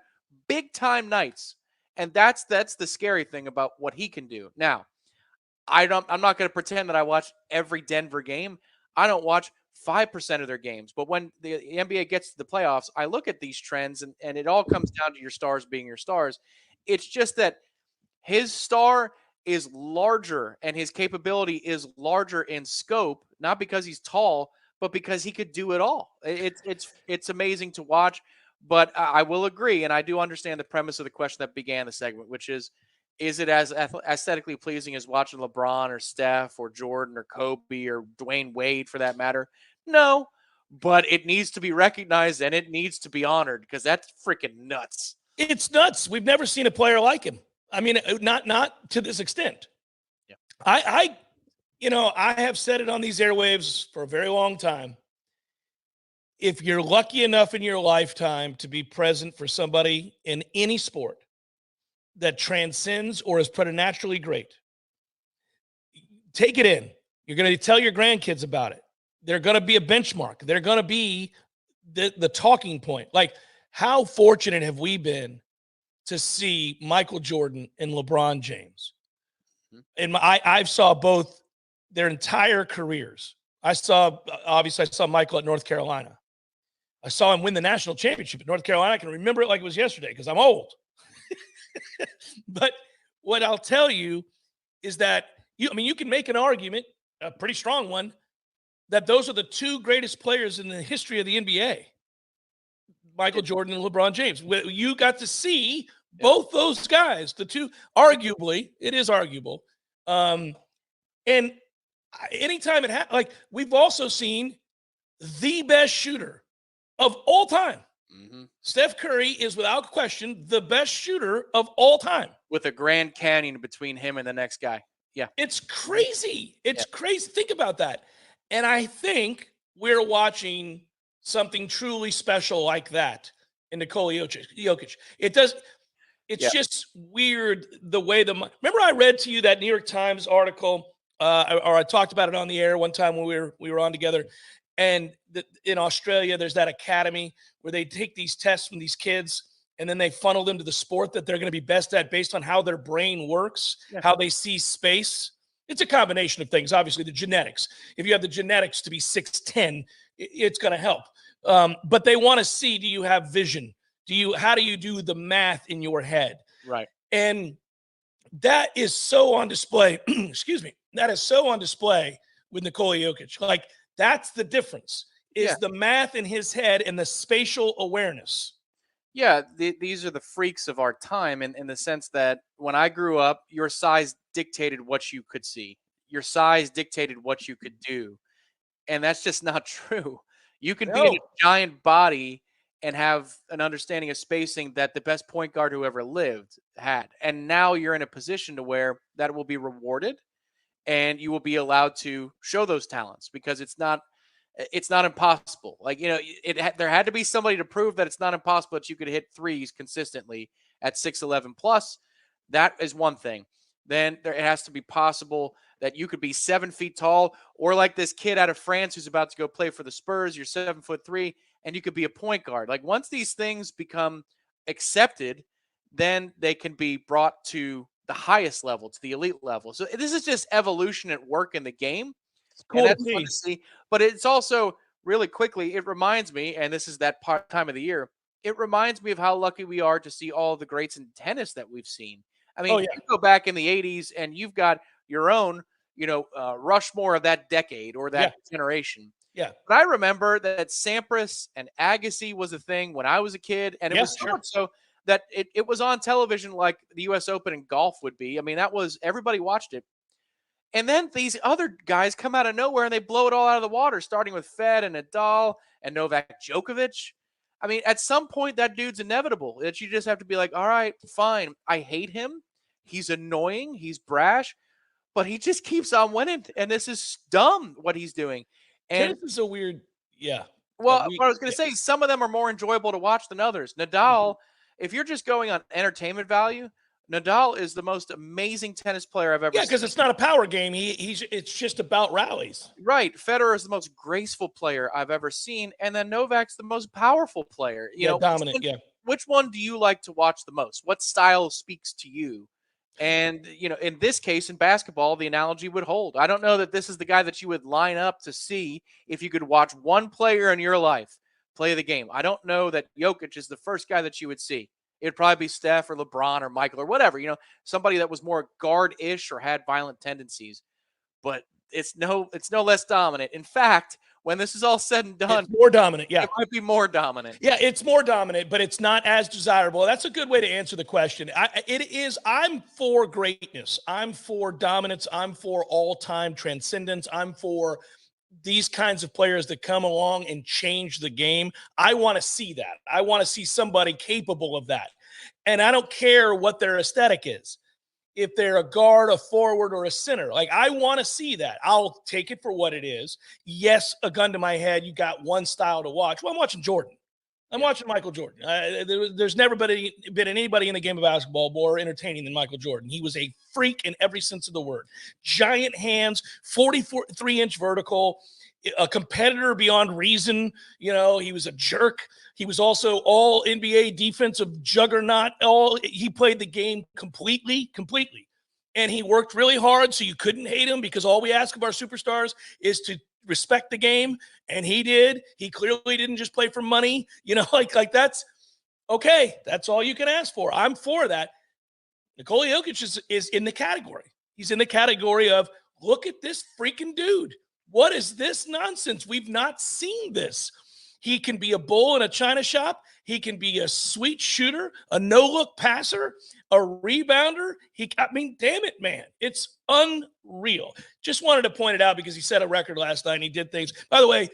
big time nights. And that's the scary thing about what he can do. Now, I'm not going to pretend that I watch every Denver game. I don't watch 5% of their games. But when the NBA gets to the playoffs, I look at these trends, and it all comes down to your stars being your stars. It's just that his star is larger and his capability is larger in scope, not because he's tall, but because he could do it all. It's amazing to watch. But I will agree, and I do understand the premise of the question that began the segment, which is it as aesthetically pleasing as watching LeBron or Steph or Jordan or Kobe or Dwayne Wade for that matter? No, but it needs to be recognized and it needs to be honored because that's freaking nuts. It's nuts. We've never seen a player like him. I mean, not to this extent. Yeah. I have said it on these airwaves for a very long time. If you're lucky enough in your lifetime to be present for somebody in any sport that transcends or is preternaturally great, take it in. You're going to tell your grandkids about it. They're going to be a benchmark. They're going to be the talking point. Like, how fortunate have we been to see Michael Jordan and LeBron James? And I saw both their entire careers. Obviously I saw Michael at North Carolina. I saw him win the national championship at North Carolina. I can remember it like it was yesterday because I'm old. But what I'll tell you is that you can make an argument, a pretty strong one, that those are the 2 greatest players in the history of the NBA, Michael Jordan and LeBron James. You got to see both those guys, the 2, arguably, it is arguable. And anytime it happens, like, we've also seen the best shooter of all time. Mm-hmm. Steph Curry is without question the best shooter of all time. With a Grand Canyon between him and the next guy. Yeah. It's crazy. It's crazy. Think about that. And I think we're watching something truly special like that in Nikola Jokic. It's just weird the way remember I read to you that New York Times article or I talked about it on the air one time when we were on together. And in Australia, there's that academy where they take these tests from these kids and then they funnel them to the sport that they're going to be best at based on how their brain works, how they see space. It's a combination of things. Obviously, the genetics. If you have the genetics to be 6'10", it's going to help. But they want to see, do you have vision? How do you do the math in your head? Right. And that is so on display. Excuse me. That is so on display with Nikola Jokic. Like, that's the difference, is the math in his head and the spatial awareness. Yeah, these are the freaks of our time in the sense that when I grew up, your size dictated what you could see. Your size dictated what you could do. And that's just not true. You can be in a giant body and have an understanding of spacing that the best point guard who ever lived had. And now you're in a position to where that will be rewarded and you will be allowed to show those talents because it's not impossible. Like, there had to be somebody to prove that it's not impossible that you could hit threes consistently at 6'11 plus. That is one thing. Then it has to be possible that you could be 7 feet tall, or like this kid out of France who's about to go play for the Spurs, you're 7'3", and you could be a point guard. Like, once these things become accepted, then they can be brought to the highest level, to the elite level. So this is just evolution at work in the game. It's cool and that's fun to see. But it's also, really quickly, it reminds me, and this is that time of the year, it reminds me of how lucky we are to see all the greats in tennis that we've seen. I mean, you go back in the 80s and you've got your own, Rushmore of that decade or that generation. Yeah. But I remember that Sampras and Agassi was a thing when I was a kid. And it was so much so that it was on television like the U.S. Open and golf would be. I mean, everybody watched it. And then these other guys come out of nowhere and they blow it all out of the water, starting with Fed and Nadal and Novak Djokovic. I mean, at some point, that dude's inevitable. That you just have to be like, all right, fine. I hate him. He's annoying. He's brash. But he just keeps on winning. And this is dumb, what he's doing. And tennis is a weird, Well, what I was going to say, some of them are more enjoyable to watch than others. Nadal, if you're just going on entertainment value, Nadal is the most amazing tennis player I've ever seen. Yeah, because it's not a power game. It's just about rallies. Right. Federer is the most graceful player I've ever seen. And then Novak's the most powerful player. Dominant, Which one do you like to watch the most? What style speaks to you? And, in this case, in basketball, the analogy would hold. I don't know that this is the guy that you would line up to see if you could watch one player in your life play the game. I don't know that Jokic is the first guy that you would see. It'd probably be Steph or LeBron or Michael or whatever, somebody that was more guard-ish or had violent tendencies. But it's no less dominant. In fact, when this is all said and done, it's more dominant. Yeah, it might be more dominant. Yeah, it's more dominant, but it's not as desirable. That's a good way to answer the question. I'm for greatness. I'm for dominance. I'm for all-time transcendence. I'm for these kinds of players that come along and change the game. I want to see that. I want to see somebody capable of that. And I don't care what their aesthetic is. If they're a guard, a forward, or a center, like, I want to see that. I'll take it for what it is. Yes, a gun to my head, you got one style to watch. Well, I'm watching Jordan. I'm watching Michael Jordan. There's never been anybody in the game of basketball more entertaining than Michael Jordan. He was a freak in every sense of the word. Giant hands, 43-inch vertical, a competitor beyond reason. He was a jerk. He was also all NBA defensive juggernaut. He played the game completely. And he worked really hard, so you couldn't hate him, because all we ask of our superstars is to respect the game, and he did. He clearly didn't just play for money. Like that's okay. That's all you can ask for. I'm for that. Nikola Jokic is in the category. He's in the category of, look at this freaking dude. What is this nonsense? We've not seen this. He can be a bull in a china shop. He can be a sweet shooter, a no-look passer, a rebounder. Damn it, man. It's unreal. Just wanted to point it out because he set a record last night and he did things. By the way,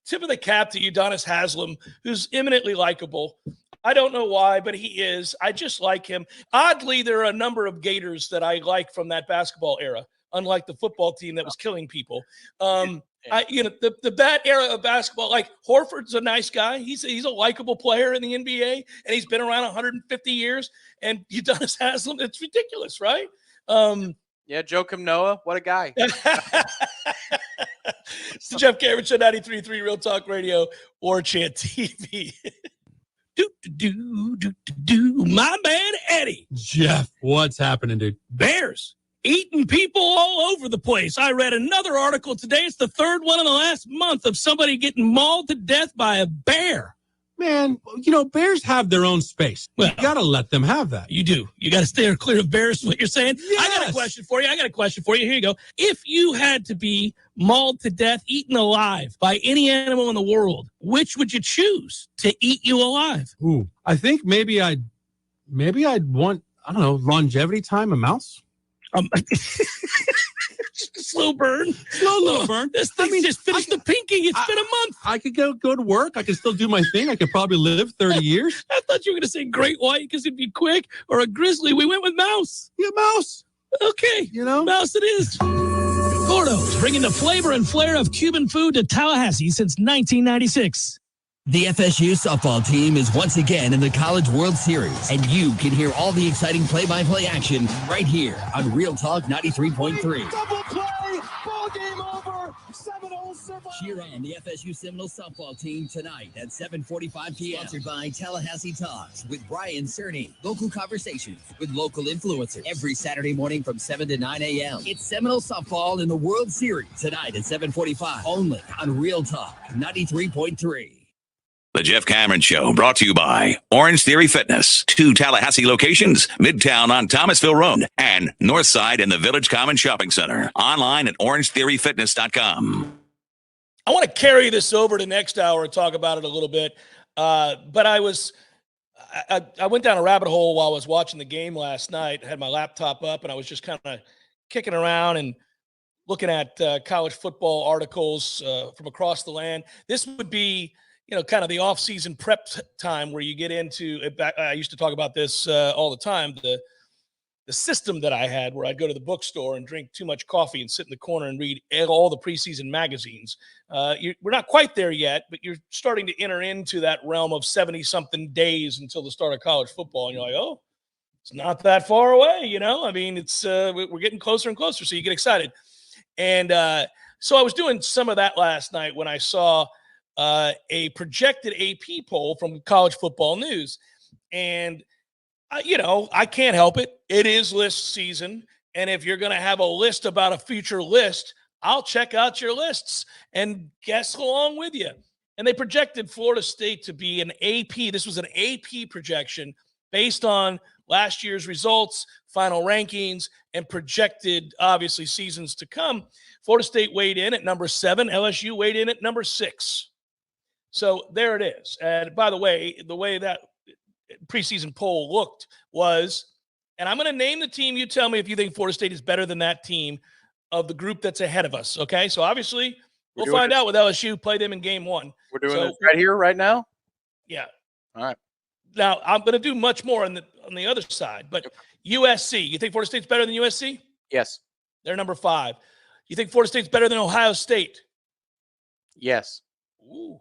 tip of the cap to Udonis Haslem, who's eminently likable. I don't know why, but he is. I just like him. Oddly, there are a number of Gators that I like from that basketball era, unlike the football team that was killing people. The bad era of basketball, like Horford's a nice guy. He's a likable player in the NBA, and he's been around 150 years. And Udonis Haslem, it's ridiculous, right? Yeah, Joakim Noah, what a guy. It's the Jeff Cameron Show, 93.3 Real Talk Radio, Warchant TV. My man Eddie. Jeff, what's happening, dude? Bears eating people all over the place. I read another article today. It's the third one in the last month of somebody getting mauled to death by a bear. Man, bears have their own space. Well, you got to let them have that. You do. You got to stay clear of bears, is what you're saying? Yes. I got a question for you. Here you go. If you had to be mauled to death, eaten alive by any animal in the world, which would you choose to eat you alive? Ooh, I think maybe I'd want, I don't know, longevity time, a mouse. Slow burn. Slow burn. This thing just finished the pinky. It's been a month. I could go to work. I could still do my thing. I could probably live 30 years. I thought you were going to say great white because it'd be quick, or a grizzly. We went with mouse. Yeah, mouse. Okay. Mouse it is. Gordo's bringing the flavor and flair of Cuban food to Tallahassee since 1996. The FSU softball team is once again in the College World Series, and you can hear all the exciting play-by-play action right here on Real Talk 93.3. Double play, ball game over. Seminoles survive. Cheer on the FSU Seminoles softball team tonight at 7:45 p.m. Sponsored by Tallahassee Talks with Brian Cerny. Local conversations with local influencers every Saturday morning from 7 to 9 a.m. It's Seminoles softball in the World Series tonight at 7:45 only on Real Talk 93.3. The Jeff Cameron Show, brought to you by Orange Theory Fitness. 2 Tallahassee locations, Midtown on Thomasville Road and Northside in the Village Common Shopping Center. Online at orangetheoryfitness.com. I want to carry this over to next hour and talk about it a little bit. But I went down a rabbit hole while I was watching the game last night. I had my laptop up and I was just kind of kicking around and looking at college football articles from across the land. This would be kind of the off-season prep time where you get into it. I used to talk about this all the time, the system that I had where I'd go to the bookstore and drink too much coffee and sit in the corner and read all the preseason magazines. We're not quite there yet, but you're starting to enter into that realm of 70-something days until the start of college football. And you're like, oh, it's not that far away, I mean, it's we're getting closer and closer, so you get excited. And so I was doing some of that last night when I saw a projected AP poll from College Football News. And, I can't help it. It is list season. And if you're going to have a list about a future list, I'll check out your lists and guess along with you. And they projected Florida State to be an AP. This was an AP projection based on last year's results, final rankings, and projected, obviously, seasons to come. Florida State weighed in at number 7. LSU weighed in at number 6. So there it is. And by the way that preseason poll looked was, and I'm going to name the team. You tell me if you think Florida State is better than that team of the group that's ahead of us. Okay. So obviously we'll find out with LSU, play them in game 1. We're doing this right here, right now. Yeah. All right. Now I'm going to do much more on the other side, but USC, you think Florida State's better than USC? Yes. They're number 5. You think Florida State's better than Ohio State? Yes. Ooh,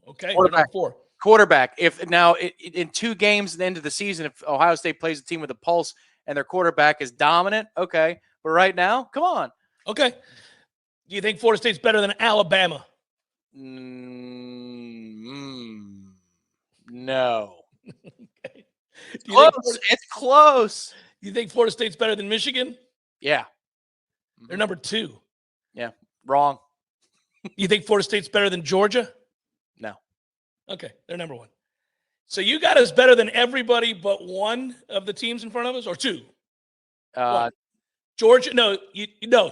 okay. Number 4. Quarterback. If now in 2 games at the end of the season, if Ohio State plays a team with a pulse and their quarterback is dominant, okay. But right now, come on. Okay. Do you think Florida State's better than Alabama? No. Okay. It's close. You think Florida State's better than Michigan? Yeah. They're number 2. Yeah. Wrong. You think Florida State's better than Georgia? No. Okay, they're number 1. So you got us better than everybody but one of the teams in front of us, or 2? Georgia? No, 2.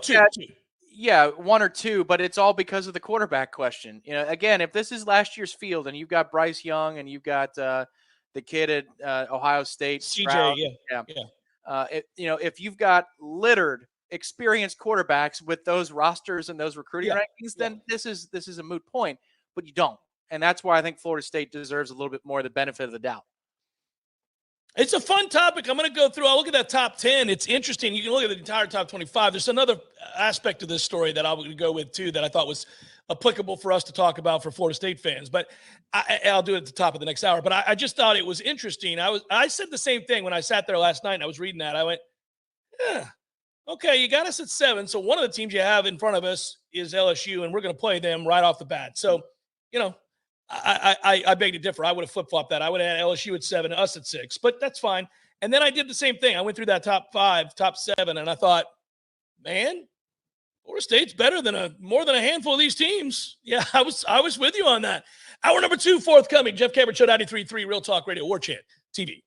Yeah, 2. Yeah, 1 or 2, but it's all because of the quarterback question. Again, if this is last year's field and you've got Bryce Young and you've got the kid at Ohio State, CJ, Stroud, yeah. If you've got littered, experienced quarterbacks with those rosters and those recruiting rankings, then this is a moot point. But you don't. And that's why I think Florida State deserves a little bit more of the benefit of the doubt. It's a fun topic. I'm going to go through. I'll look at that top 10. It's interesting. You can look at the entire top 25. There's another aspect of this story that I'm going to go with, too, that I thought was applicable for us to talk about for Florida State fans. But I'll do it at the top of the next hour. But I just thought it was interesting. I said the same thing when I sat there last night and I was reading that. I went, okay, you got us at 7. So one of the teams you have in front of us is LSU, and we're going to play them right off the bat. So, I beg to differ. I would have flip-flopped that. I would have had LSU at 7, us at 6, but that's fine. And then I did the same thing. I went through that top 5, top 7, and I thought, man, Florida State's better than more than a handful of these teams. Yeah, I was with you on that. Hour number 2 forthcoming. Jeff Cameron Show 93.3 Real Talk Radio, Warchant TV.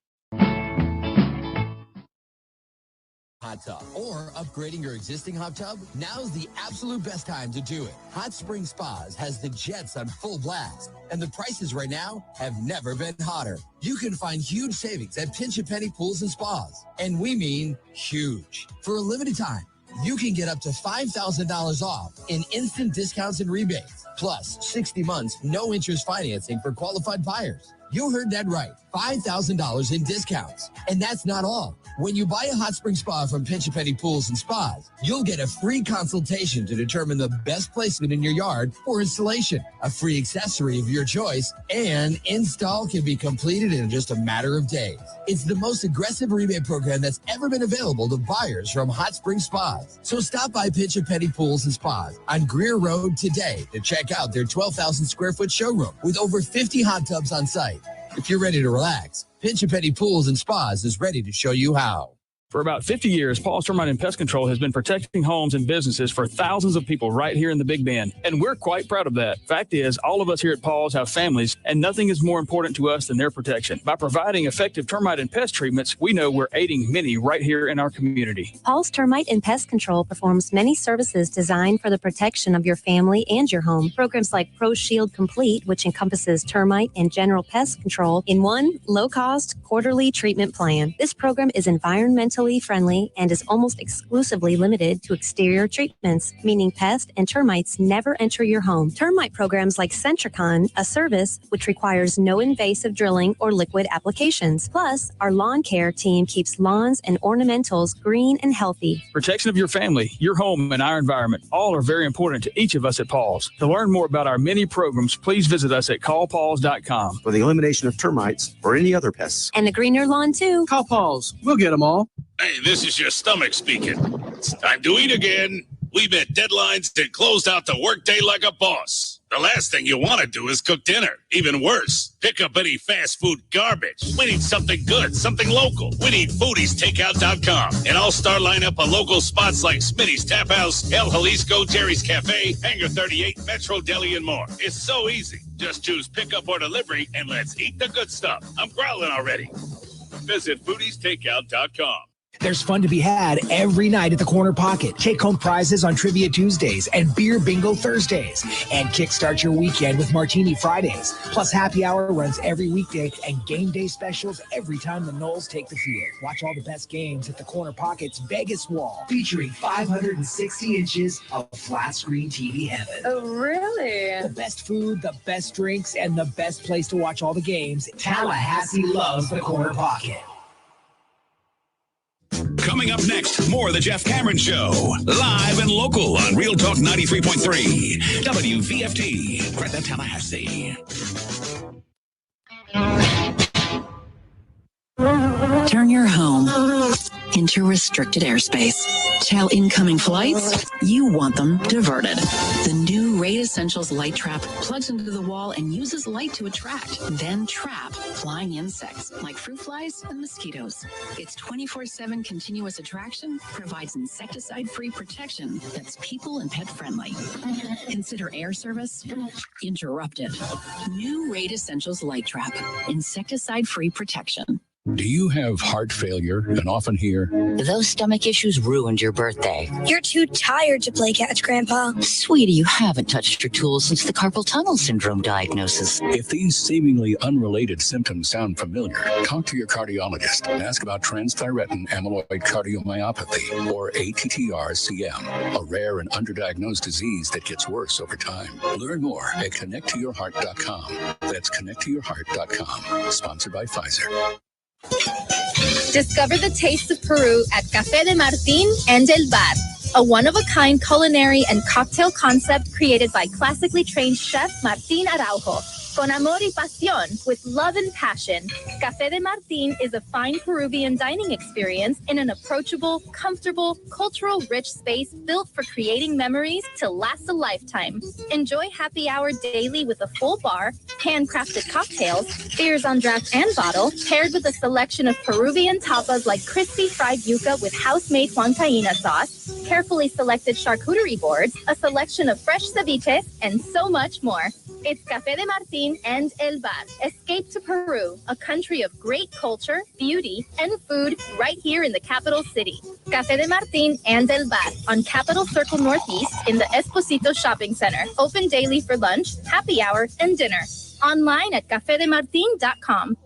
Hot tub or upgrading your existing hot tub? Now's the absolute best time to do it. Hot Spring Spas has the jets on full blast, and the prices right now have never been hotter. You can find huge savings at Pinch A Penny Pools and Spas, and we mean huge. For a limited time, you can get up to $5,000 off in instant discounts and rebates, plus 60 months no interest financing for qualified buyers. You heard that right. $5,000 in discounts. And that's not all. When you buy a hot spring spa from Pinch A Penny Pools and Spas, you'll get a free consultation to determine the best placement in your yard for installation, a free accessory of your choice, and install can be completed in just a matter of days. It's the most aggressive rebate program that's ever been available to buyers from Hot Spring Spas. So stop by Pinch A Penny Pools and Spas on Greer Road today to check out their 12,000 square foot showroom with over 50 hot tubs on site. If you're ready to relax, Pinch A Penny Pools and Spas is ready to show you how. For about 50 years, Paul's Termite and Pest Control has been protecting homes and businesses for thousands of people right here in the Big Bend, and we're quite proud of that. Fact is, all of us here at Paul's have families, and nothing is more important to us than their protection. By providing effective termite and pest treatments, we know we're aiding many right here in our community. Paul's Termite and Pest Control performs many services designed for the protection of your family and your home. Programs like Pro Shield Complete, which encompasses termite and general pest control in one low-cost quarterly treatment plan. This program is environmentally friendly and is almost exclusively limited to exterior treatments, meaning pests and termites never enter your home. Termite programs like Centricon, a service which requires no invasive drilling or liquid applications. Plus, our lawn care team keeps lawns and ornamentals green and healthy. Protection of your family, your home, and our environment all are very important to each of us at Paul's. To learn more about our many programs, please visit us at callpauls.com. For the elimination of termites or any other pests. And a greener lawn, too. Call Paul's. We'll get them all. Hey, this is your stomach speaking. It's time to eat again. We met deadlines and closed out the workday like a boss. The last thing you want to do is cook dinner. Even worse, pick up any fast food garbage. We need something good, something local. We need foodiestakeout.com. An all-star lineup of local spots like Smitty's Tap House, El Jalisco, Jerry's Cafe, Hangar 38, Metro Deli, and more. It's so easy. Just choose pickup or delivery, and let's eat the good stuff. I'm growling already. Visit foodiestakeout.com. There's fun to be had every night at the Corner Pocket. Take-home prizes on Trivia Tuesdays and Beer Bingo Thursdays. And kickstart your weekend with Martini Fridays. Plus, happy hour runs every weekday and game day specials every time the Noles take the field. Watch all the best games at the Corner Pocket's Vegas wall, featuring 560 inches of flat-screen TV heaven. Oh, really? The best food, the best drinks, and the best place to watch all the games. Tallahassee loves the Corner Pocket. Coming up next, more of the Jeff Cameron Show. Live and local on Real Talk 93.3. WVFT. Greta, Tallahassee. Turn your home into restricted airspace. Tell incoming flights you want them diverted. The new Raid Essentials light trap plugs into the wall and uses light to attract, then trap flying insects like fruit flies and mosquitoes. Its 24/7 continuous attraction provides insecticide-free protection that's people and pet friendly. Consider air service interrupted. New Raid Essentials light trap, insecticide-free protection. Do you have heart failure and often hear, "Those stomach issues ruined your birthday"? "You're too tired to play catch, Grandpa." Sweetie, you haven't touched your tools since the carpal tunnel syndrome diagnosis. If these seemingly unrelated symptoms sound familiar, talk to your cardiologist and ask about transthyretin amyloid cardiomyopathy, or ATTR-CM, a rare and underdiagnosed disease that gets worse over time. Learn more at connecttoyourheart.com. That's connecttoyourheart.com. Sponsored by Pfizer. Discover the taste of Peru at Café de Martín and El Bar, a one-of-a-kind culinary and cocktail concept created by classically trained chef Martín Araujo. Con amor y pasión, with love and passion, Café de Martín is a fine Peruvian dining experience in an approachable, comfortable, cultural-rich space built for creating memories to last a lifetime. Enjoy happy hour daily with a full bar, handcrafted cocktails, beers on draft and bottle, paired with a selection of Peruvian tapas like crispy fried yuca with house-made huancaína sauce, carefully selected charcuterie boards, a selection of fresh ceviches, and so much more. It's Café de Martín and El Bar. Escape to Peru, a country of great culture, beauty, and food right here in the capital city. Café de Martín and El Bar on Capitol Circle Northeast in the Esposito Shopping Center. Open daily for lunch, happy hour, and dinner. Online at cafedemartin.com.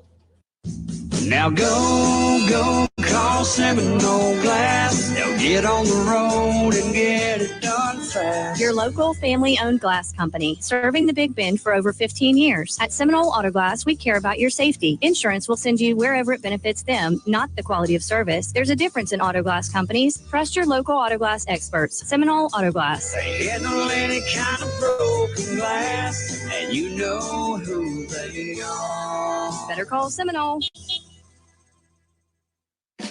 Now go call Seminole Glass. They'll get on the road and get it done fast. Your local family-owned glass company, serving the Big Bend for over 15 years. At Seminole Auto Glass, we care about your safety. Insurance will send you wherever it benefits them, not the quality of service. There's a difference in auto glass companies. Trust your local auto glass experts. Seminole Auto Glass. They handle any kind of broken glass, and you know who they are. Better call Seminole.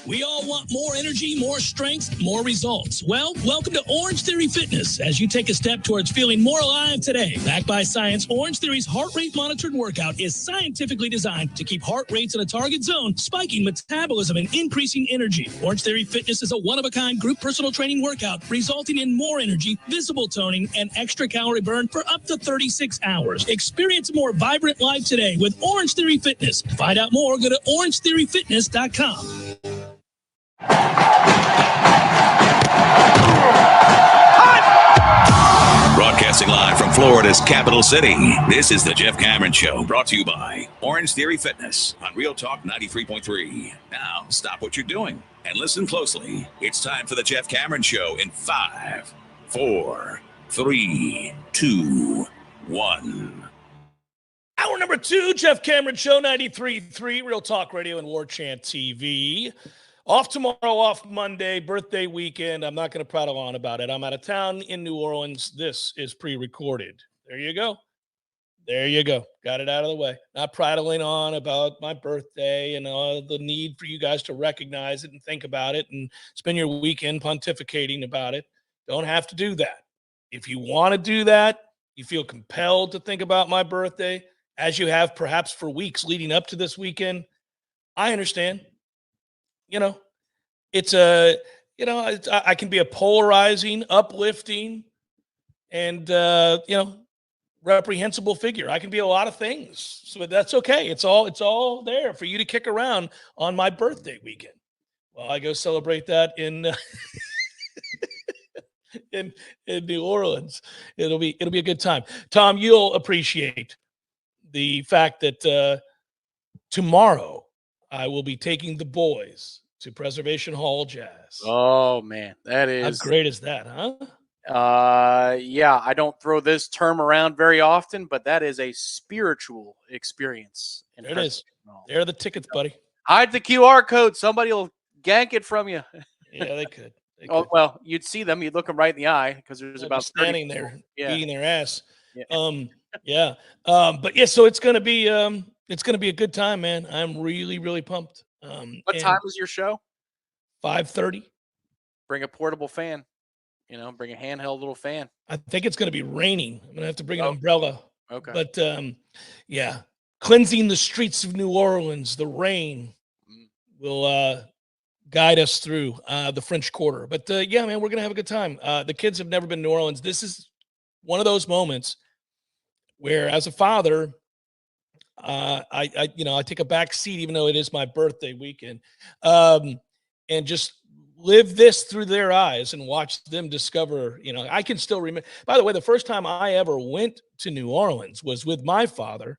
We all want more energy, more strength, more results. Well, welcome to Orange Theory Fitness as you take a step towards feeling more alive today. Backed by science, Orange Theory's heart rate monitored workout is scientifically designed to keep heart rates in a target zone, spiking metabolism and increasing energy. Orange Theory Fitness is a one-of-a-kind group personal training workout resulting in more energy, visible toning, and extra calorie burn for up to 36 hours. Experience a more vibrant life today with Orange Theory Fitness. To find out more, go to orangetheoryfitness.com. Broadcasting live from Florida's capital city, this is the Jeff Cameron Show, brought to you by Orange Theory Fitness on Real Talk 93.3. Now, stop what you're doing and listen closely. It's time for the Jeff Cameron Show in 5, 4, 3, 2, 1. Hour number 2, Jeff Cameron Show, 93.3, Real Talk Radio and Warchant TV. Off tomorrow, off Monday, birthday weekend. I'm not going to prattle on about it. I'm out of town in New Orleans. This is pre-recorded. There you go. There you go. Got it out of the way. Not prattling on about my birthday and the need for you guys to recognize it and think about it and spend your weekend pontificating about it. Don't have to do that. If you want to do that, you feel compelled to think about my birthday, as you have perhaps for weeks leading up to this weekend, I understand. You know, it's I can be a polarizing, uplifting, and, reprehensible figure. I can be a lot of things. So that's okay. It's all there for you to kick around on my birthday weekend. Well, I go celebrate that in in New Orleans. It'll be a good time. Tom, you'll appreciate the fact that tomorrow I will be taking the boys to Preservation Hall Jazz. Oh, man. That is... How great is that, huh? Yeah, I don't throw this term around very often, but that is a spiritual experience. There it is. There are the tickets, buddy. Hide the QR code. Somebody will gank it from you. Yeah, they could. Oh, well, you'd see them. You'd look them right in the eye because there's about standing there beating their ass. Yeah. But yeah, so it's gonna be a good time, man. I'm really, really pumped. What time is your show? 5:30. Bring a portable fan. Bring a handheld little fan. I think it's going to be raining. I'm going to have to bring an umbrella. Okay. But yeah, cleansing the streets of New Orleans, the rain will guide us through the French Quarter. But yeah, man, we're going to have a good time. The kids have never been to New Orleans. This is one of those moments where, as a father, I take a back seat, even though it is my birthday weekend, and just live this through their eyes and watch them discover, I can still remember. By the way, the first time I ever went to New Orleans was with my father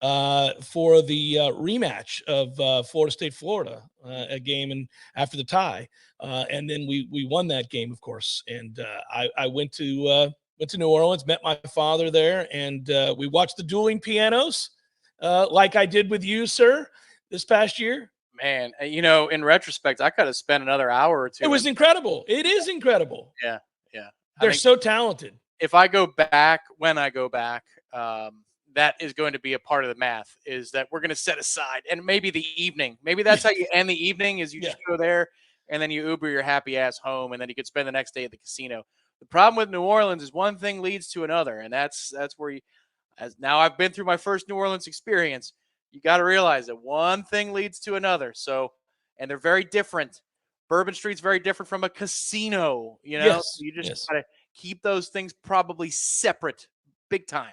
for the rematch of Florida State, Florida, a game and after the tie. And then we won that game, of course. And I went to New Orleans, met my father there, and we watched the dueling pianos like I did with you, sir, this past year. Man, in retrospect, I could have spent another hour or two. It was incredible. It is incredible. Yeah. They're so talented. When I go back, that is going to be a part of the math, is that we're going to set aside, and maybe the evening, maybe that's how you end the evening, is you just go there and then you Uber your happy ass home, and then you could spend the next day at the casino. The problem with New Orleans is one thing leads to another, and that's where you, as now I've been through my first New Orleans experience, you got to realize that one thing leads to another. So, and they're very different. Bourbon Street's very different from a casino, you know. Yes, You just got to keep those things probably separate, big time.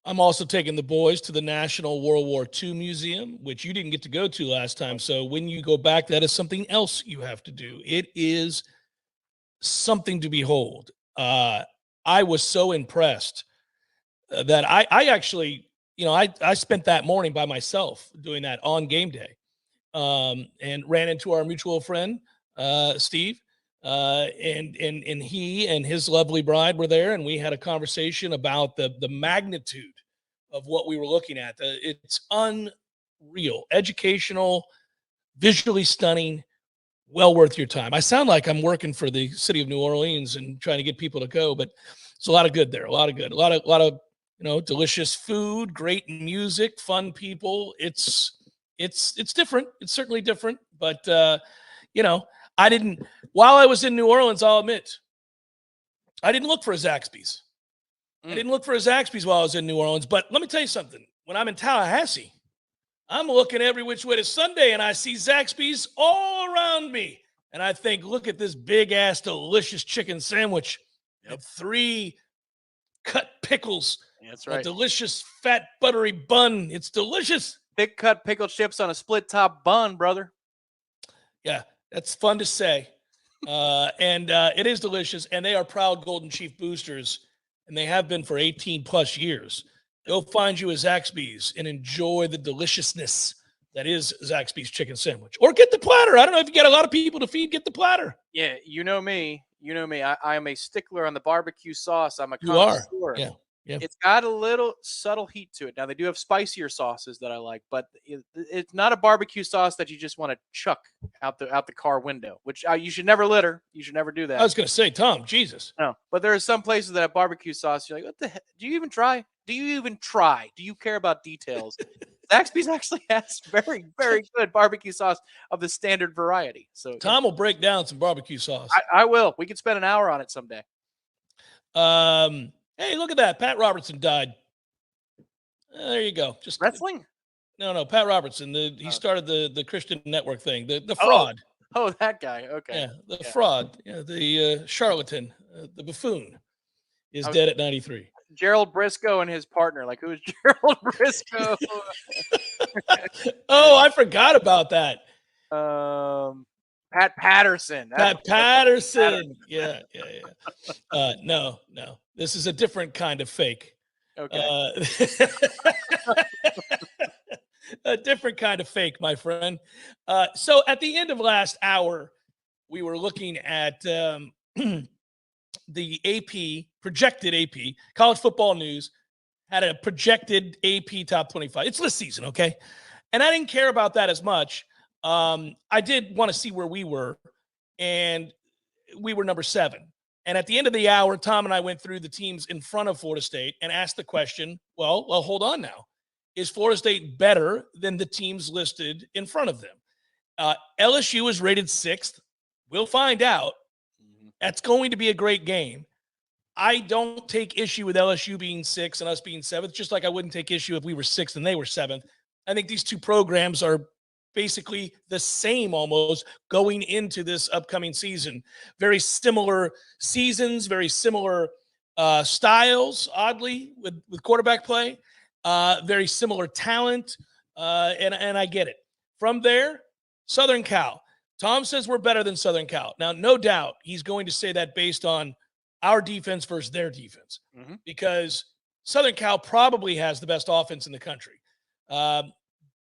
I'm also taking the boys to the National World War II Museum, which you didn't get to go to last time. So when you go back, that is something else you have to do. It is something to behold. I was so impressed that I actually, I spent that morning by myself doing that on game day, and ran into our mutual friend, Steve, and he and his lovely bride were there, and we had a conversation about the magnitude of what we were looking at. It's unreal, educational, visually stunning, well worth your time. I sound like I'm working for the city of New Orleans and trying to get people to go, but it's a lot of good there. A lot of good, a lot of delicious food, great music, fun people. It's different. It's certainly different, but I didn't, while I was in New Orleans, I'll admit, I didn't look for a Zaxby's. I didn't look for a Zaxby's while I was in New Orleans, but let me tell you something. When I'm in Tallahassee, I'm looking every which way to Sunday, and I see Zaxby's all around me. And I think, look at this big-ass, delicious chicken sandwich with 3 cut pickles. That's right. A delicious, fat, buttery bun. It's delicious. Thick cut pickled chips on a split top bun, brother. Yeah, that's fun to say. And it is delicious. And they are proud Golden Chief boosters, and they have been for 18-plus years. Go find you a Zaxby's and enjoy the deliciousness that is Zaxby's chicken sandwich. Or get the platter. I don't know if you get a lot of people to feed, get the platter. Yeah, you know me. I am a stickler on the barbecue sauce. I'm a You are. connoisseur. Yeah. Yeah. It's got a little subtle heat to it. Now, they do have spicier sauces that I like, but it's not a barbecue sauce that you just want to chuck out the car window, which you should never litter. You should never do that. I was going to say, Tom, Jesus. No, but there are some places that have barbecue sauce. You're like, what the heck? Do you even try? Do you care about details? Zaxby's actually has very, very good barbecue sauce of the standard variety. So Tom will break down some barbecue sauce. I will. We could spend an hour on it someday. Hey, look at that. Pat Robertson died. There you go. Just wrestling? No. Pat Robertson. He started the Christian Network thing. The fraud. Oh, that guy. Okay. Yeah, the fraud. Yeah, the charlatan, the buffoon, is dead at 93. Gerald Briscoe and his partner. Like, who is Gerald Briscoe? Oh, I forgot about that. Pat Patterson. Pat Patterson. Yeah. No. This is a different kind of fake. Okay. A different kind of fake, my friend. So at the end of last hour, we were looking at the AP, projected AP, College Football News had a projected AP top 25. It's list season, okay? And I didn't care about that as much. I did want to see where we were, and we were number 7. And at the end of the hour, Tom and I went through the teams in front of Florida State and asked the question, well, hold on now. Is Florida State better than the teams listed in front of them? LSU is rated 6th. We'll find out. That's going to be a great game. I don't take issue with LSU being 6th and us being 7th, just like I wouldn't take issue if we were 6th and they were 7th. I think these two programs are basically the same almost going into this upcoming season. Very similar seasons, very similar styles, oddly, with quarterback play. Very similar talent, and I get it. From there, Southern Cal. Tom says we're better than Southern Cal. Now, no doubt he's going to say that based on our defense versus their defense, because Southern Cal probably has the best offense in the country.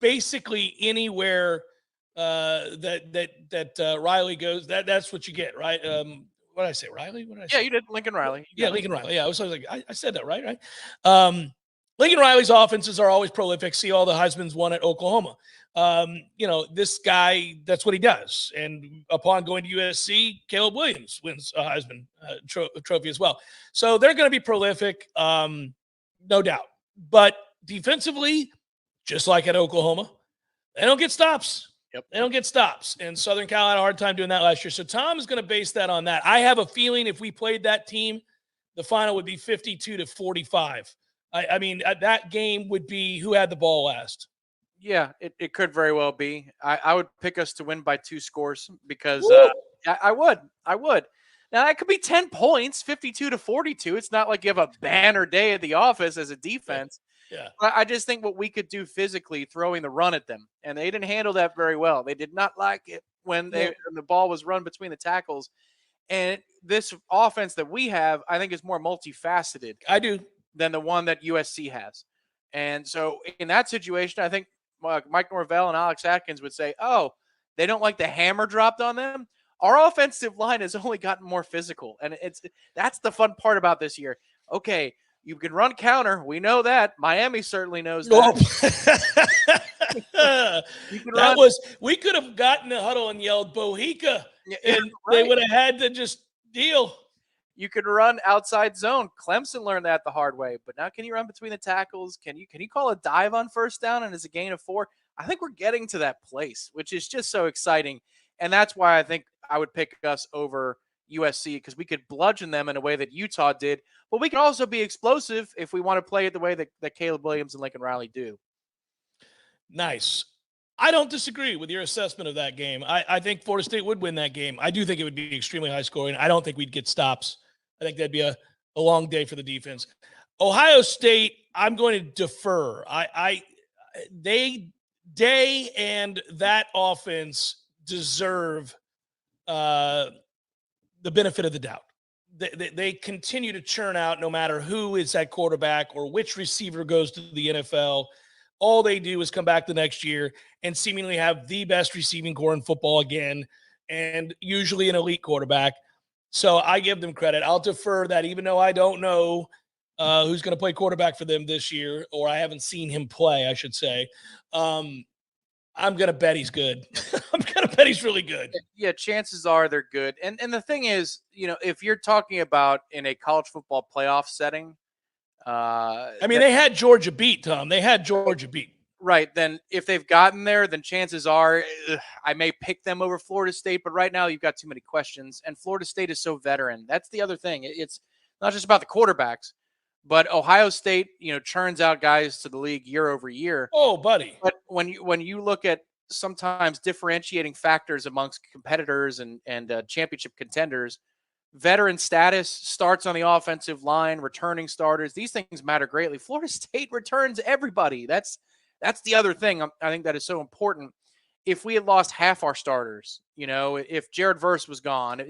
Basically, anywhere that Riley goes, that's what you get, right? What did I say, Riley? What did I say? Yeah, you did. Lincoln Riley. Yeah, Lincoln Riley. Yeah, I was like, I said that right? Lincoln Riley's offenses are always prolific. See all the Heisman's won at Oklahoma. This guy, that's what he does. And upon going to USC, Caleb Williams wins a Heisman trophy as well. So they're going to be prolific, no doubt. But defensively, just like at Oklahoma, they don't get stops. Yep. They don't get stops. And Southern Cal had a hard time doing that last year. So Tom is going to base that on that. I have a feeling if we played that team, the final would be 52-45. I mean, that game would be who had the ball last. Yeah, it could very well be. I would pick us to win by 2 scores because I would. Now, that could be 10 points, 52-42. It's not like you have a banner day at the office as a defense. Yeah. I just think what we could do physically, throwing the run at them, and they didn't handle that very well. They did not like it when the ball was run between the tackles. And this offense that we have, I think, is more multifaceted. I do. Than the one that USC has. And so in that situation, I think Mike Norvell and Alex Atkins would say, oh, they don't like the hammer dropped on them. Our offensive line has only gotten more physical. And that's the fun part about this year. Okay, you can run counter. We know that. Miami certainly knows that. We could have gotten the huddle and yelled Bohica, and they would have had to just deal. You could run outside zone. Clemson learned that the hard way. But now can you run between the tackles? Can you call a dive on first down and it's a gain of 4? I think we're getting to that place, which is just so exciting. And that's why I think I would pick us over USC, because we could bludgeon them in a way that Utah did. But we can also be explosive if we want to play it the way that Caleb Williams and Lincoln Riley do. Nice. I don't disagree with your assessment of that game. I think Florida State would win that game. I do think it would be extremely high scoring. I don't think we'd get stops. I think that'd be a long day for the defense. Ohio State, I'm going to defer. They and that offense deserve the benefit of the doubt. They continue to churn out no matter who is at quarterback or which receiver goes to the NFL. All they do is come back the next year and seemingly have the best receiving core in football again, and usually an elite quarterback. So I give them credit. I'll defer that, even though I don't know who's going to play quarterback for them this year, or I haven't seen him play, I should say. I'm going to bet he's good. I'm going to bet he's really good. Yeah, chances are they're good. And the thing is, if you're talking about in a college football playoff setting, they had Georgia beat, Tom. They had Georgia beat. Right. Then if they've gotten there, then chances are I may pick them over Florida State. But right now you've got too many questions. And Florida State is so veteran. That's the other thing. It's not just about the quarterbacks, but Ohio State, churns out guys to the league year over year. Oh, buddy. But when you look at sometimes differentiating factors amongst competitors and championship contenders, veteran status starts on the offensive line, returning starters. These things matter greatly. Florida State returns everybody. That's the other thing I think that is so important. If we had lost half our starters, if Jared Verse was gone,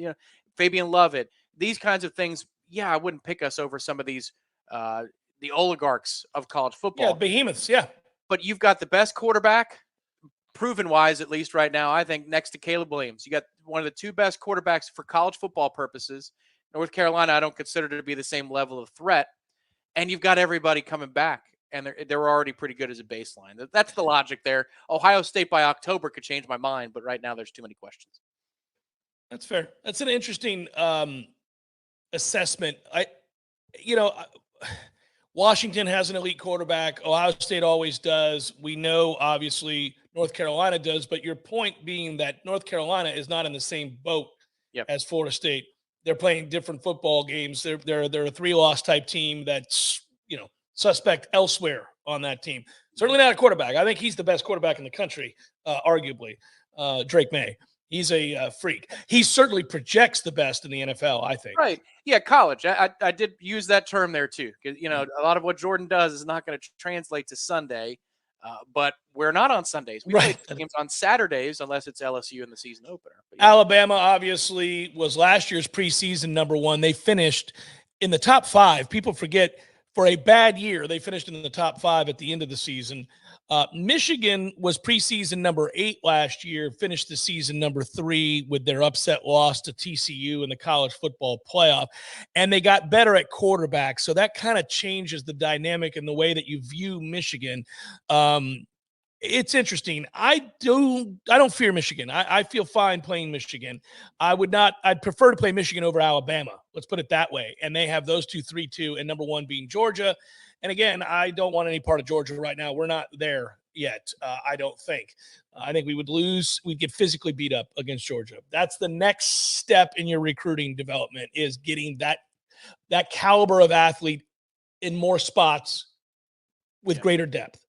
Fabian Lovett, these kinds of things, I wouldn't pick us over some of these, the oligarchs of college football. Yeah, behemoths, yeah. But you've got the best quarterback, proven-wise at least right now, I think, next to Caleb Williams. You got one of the 2 best quarterbacks for college football purposes. North Carolina, I don't consider to be the same level of threat. And you've got everybody coming back. And they were already pretty good as a baseline. That's the logic there. Ohio State by October could change my mind, but right now there's too many questions. That's fair. That's an interesting assessment. Washington has an elite quarterback. Ohio State always does. We know, obviously, North Carolina does. But your point being that North Carolina is not in the same boat as Florida State. They're playing different football games. They're a 3-loss type team that's, suspect elsewhere on that team. Certainly not a quarterback. I think he's the best quarterback in the country, arguably, Drake May. He's a freak. He certainly projects the best in the NFL, I think. Right. Yeah, college. I did use that term there, too. Because, a lot of what Jordan does is not going to translate to Sunday. But we're not on Sundays. We play games on Saturdays unless it's LSU in the season opener. But, Alabama, obviously, was last year's preseason number 1. They finished in the top 5. People forget, for a bad year, they finished in the top 5 at the end of the season. Michigan was preseason number 8 last year, finished the season number 3 with their upset loss to TCU in the college football playoff. And they got better at quarterback. So that kind of changes the dynamic and the way that you view Michigan. It's interesting. I don't fear Michigan. I feel fine playing Michigan. I'd prefer to play Michigan over Alabama. Let's put it that way. And they have those 2, 3-2, and number 1 being Georgia. And again, I don't want any part of Georgia right now. We're not there yet, I don't think. I think we would lose. We'd get physically beat up against Georgia. That's the next step in your recruiting development, is getting that caliber of athlete in more spots with greater depth.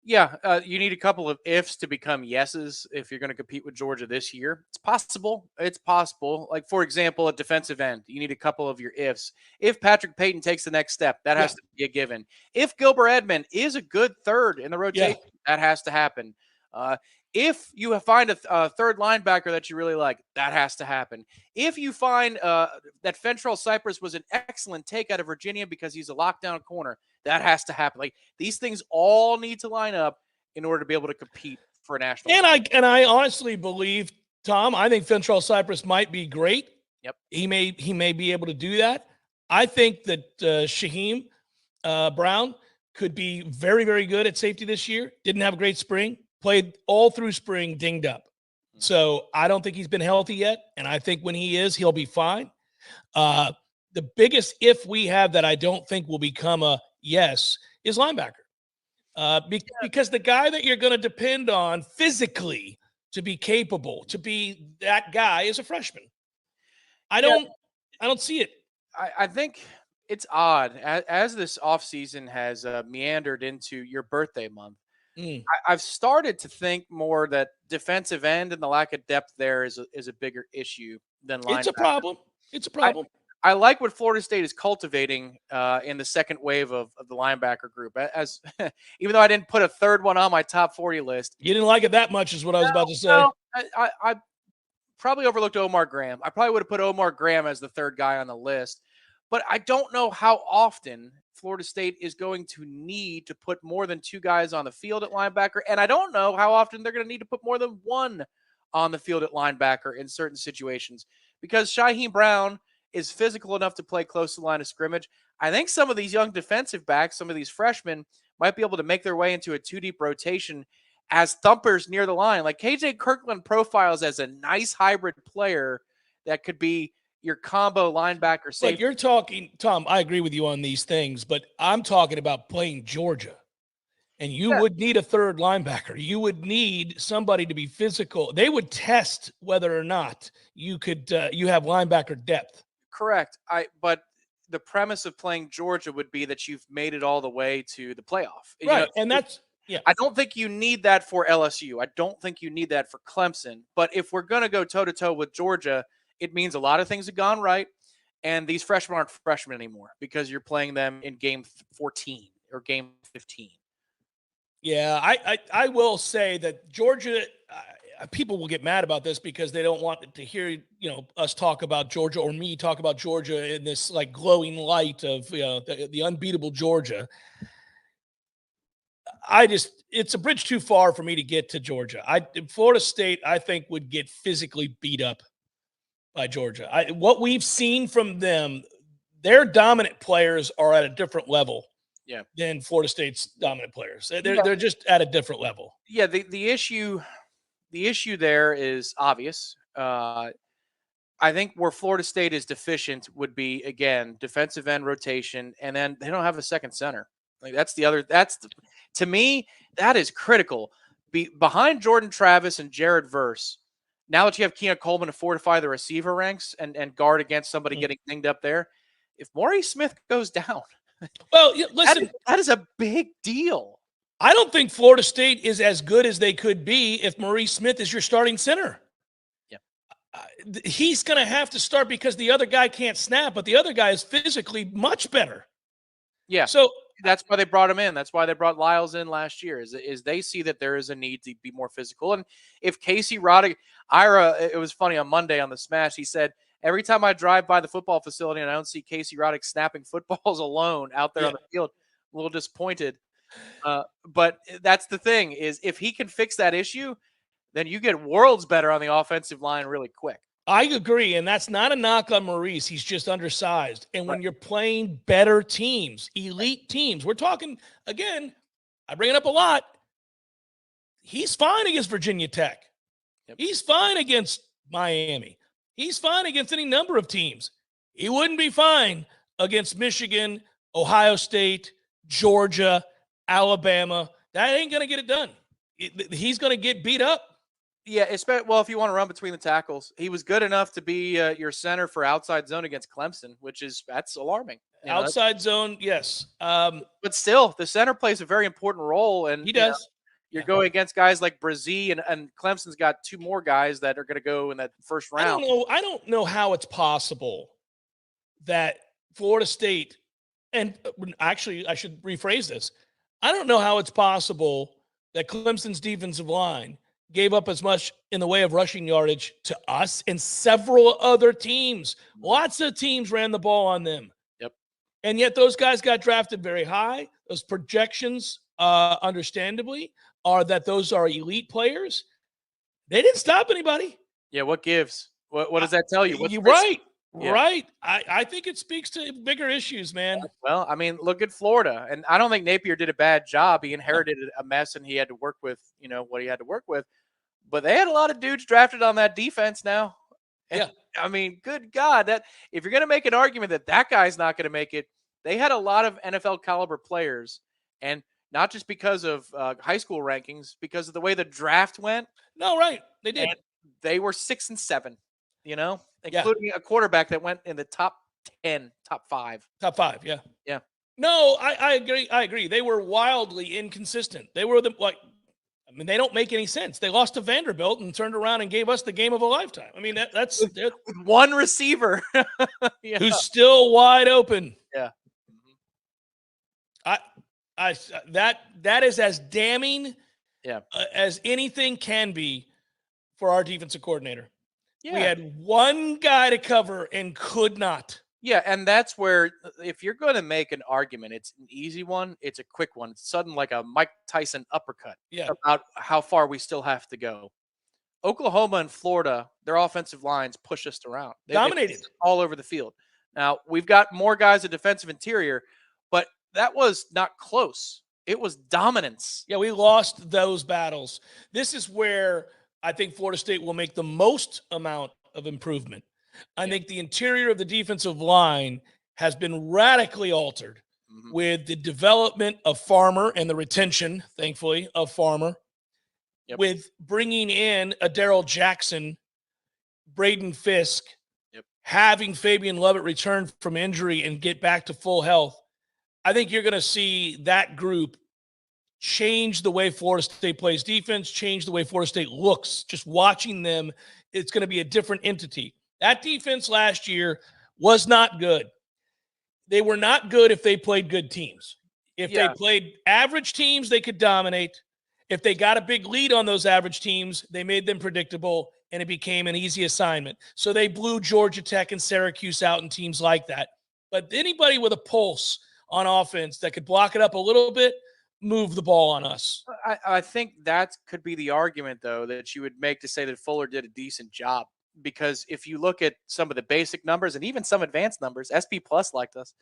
Yeah, you need a couple of ifs to become yeses if you're going to compete with Georgia this year. It's possible. It's possible. Like, for example, at defensive end, you need a couple of your ifs. If Patrick Payton takes the next step, that has to be a given. If Gilbert Edmond is a good third in the rotation, that has to happen. If you find a third linebacker that you really like, that has to happen. If you find that Fentrell Cypress was an excellent take out of Virginia because he's a lockdown corner, that has to happen. Like, these things all need to line up in order to be able to compete for a national. And I honestly believe, Tom, I think Fentrell Cypress might be great. Yep. He may be able to do that. I think that Shaheem Brown could be very, very good at safety this year. Didn't have a great spring. Played all through spring dinged up. So I don't think he's been healthy yet. And I think when he is, he'll be fine. The biggest if we have that I don't think will become a yes is linebacker. Because the guy that you're going to depend on physically to be capable, to be that guy, is a freshman. I don't see it. I think it's odd as this offseason has meandered into your birthday month. I've started to think more that defensive end and the lack of depth there is a bigger issue than linebacker. It's a problem. It's a problem. I like what Florida State is cultivating in the second wave of the linebacker group. As even though I didn't put a third one on my top 40 list. You didn't like it that much is what I was about to say. No, I probably overlooked Omar Graham. I probably would have put Omar Graham as the third guy on the list. But I don't know how often Florida State is going to need to put more than 2 guys on the field at linebacker. And I don't know how often they're going to need to put more than 1 on the field at linebacker in certain situations. Because Shaheem Brown is physical enough to play close to the line of scrimmage. I think some of these young defensive backs, some of these freshmen, might be able to make their way into a 2-deep rotation as thumpers near the line. Like, KJ Kirkland profiles as a nice hybrid player that could be your combo linebacker safety. But you're talking, Tom, I agree with you on these things, but I'm talking about playing Georgia. And you would need a third linebacker. You would need somebody to be physical. They would test whether or not you could you have linebacker depth. Correct. But the premise of playing Georgia would be that you've made it all the way to the playoff. Right. You know, and that's I don't think you need that for LSU. I don't think you need that for Clemson. But if we're going to go toe-to-toe with Georgia, it means a lot of things have gone right, and these freshmen aren't freshmen anymore because you're playing them in game 14 or game 15. Yeah, I will say that Georgia, people will get mad about this because they don't want to hear, us talk about Georgia or me talk about Georgia in this like glowing light of, the unbeatable Georgia. It's a bridge too far for me to get to Georgia. Florida State, I think, would get physically beat up by Georgia. What we've seen from them, their dominant players are at a different level than Florida State's dominant players. They're just at a different level. Yeah, the issue there is obvious. I think where Florida State is deficient would be, again, defensive end rotation, and then they don't have a second center. Like to me, that is critical. Behind Jordan Travis and Jared Verse, now that you have Keon Coleman to fortify the receiver ranks and guard against somebody getting dinged up there, if Maurice Smith goes down, well, listen, that is a big deal. I don't think Florida State is as good as they could be if Maurice Smith is your starting center. Yeah, he's going to have to start because the other guy can't snap, but the other guy is physically much better. Yeah, so that's why they brought him in. That's why they brought Lyles in last year. Is they see that there is a need to be more physical. And if Casey Roddick, it was funny on Monday on the Smash, he said, every time I drive by the football facility and I don't see Casey Roddick snapping footballs alone out there on the field, I'm a little disappointed. But that's the thing is if he can fix that issue, then you get worlds better on the offensive line really quick. I agree, and that's not a knock on Maurice. He's just undersized. And when you're playing better teams, elite teams, we're talking, again, I bring it up a lot, he's fine against Virginia Tech. He's fine against Miami. He's fine against any number of teams. He wouldn't be fine against Michigan, Ohio State, Georgia, Alabama. That ain't going to get it done. He's going to get beat up. Yeah, well, if you want to run between the tackles, he was good enough to be your center for outside zone against Clemson, that's alarming. Outside zone, yes. But still, the center plays a very important role, and he does. You're going against guys like Brazee, and Clemson's got 2 more guys that are going to go in that first round. I don't know how it's possible that Florida State, and actually I should rephrase this. I don't know how it's possible that Clemson's defensive line gave up as much in the way of rushing yardage to us and several other teams. Lots of teams ran the ball on them. Yep. And yet those guys got drafted very high. Those projections, understandably, are that those are elite players. They didn't stop anybody. Yeah, what gives? What does that tell you? You're right. Yeah. Right. I think it speaks to bigger issues, man. Well, I mean, look at Florida. And I don't think Napier did a bad job. He inherited a mess, and he had to work with, what he had to work with. But they had a lot of dudes drafted on that defense now. And, yeah. I mean, good God, that if you're going to make an argument that guy's not going to make it, they had a lot of NFL caliber players, and not just because of high school rankings, because of the way the draft went. No, right. They did. And they were 6 and 7, including a quarterback that went in the top 10, top 5. Top 5, yeah. Yeah. No, I agree. I agree. They were wildly inconsistent. They were they don't make any sense. They lost to Vanderbilt and turned around and gave us the game of a lifetime. I mean, that's with one receiver who's still wide open. Yeah. That is as damning as anything can be for our defensive coordinator. Yeah. We had one guy to cover and could not. Yeah, and that's where, if you're going to make an argument, it's an easy one, it's a quick one. It's sudden like a Mike Tyson uppercut about how far we still have to go. Oklahoma and Florida, their offensive lines pushed us around. They dominated all over the field. Now, we've got more guys at defensive interior, but that was not close. It was dominance. Yeah, we lost those battles. This is where I think Florida State will make the most amount of improvement. I think the interior of the defensive line has been radically altered with the development of Farmer and the retention, thankfully, of Farmer, with bringing in a Darrell Jackson, Braden Fisk, having Fabian Lovett return from injury and get back to full health. I think you're going to see that group change the way Florida State plays defense, change the way Florida State looks. Just watching them, it's going to be a different entity. That defense last year was not good. They were not good if they played good teams. If they played average teams, they could dominate. If they got a big lead on those average teams, they made them predictable, and it became an easy assignment. So they blew Georgia Tech and Syracuse out and teams like that. But anybody with a pulse on offense that could block it up a little bit, move the ball on us. I think that could be the argument, though, that you would make to say that Fuller did a decent job. Because if you look at some of the basic numbers and even some advanced numbers, SP Plus liked us,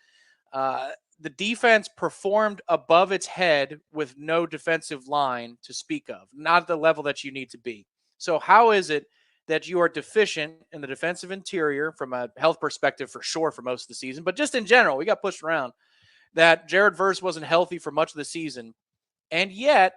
the defense performed above its head with no defensive line to speak of, not at the level that you need to be. So how is it that you are deficient in the defensive interior from a health perspective for sure for most of the season, but just in general, we got pushed around, that Jared Verse wasn't healthy for much of the season. And yet,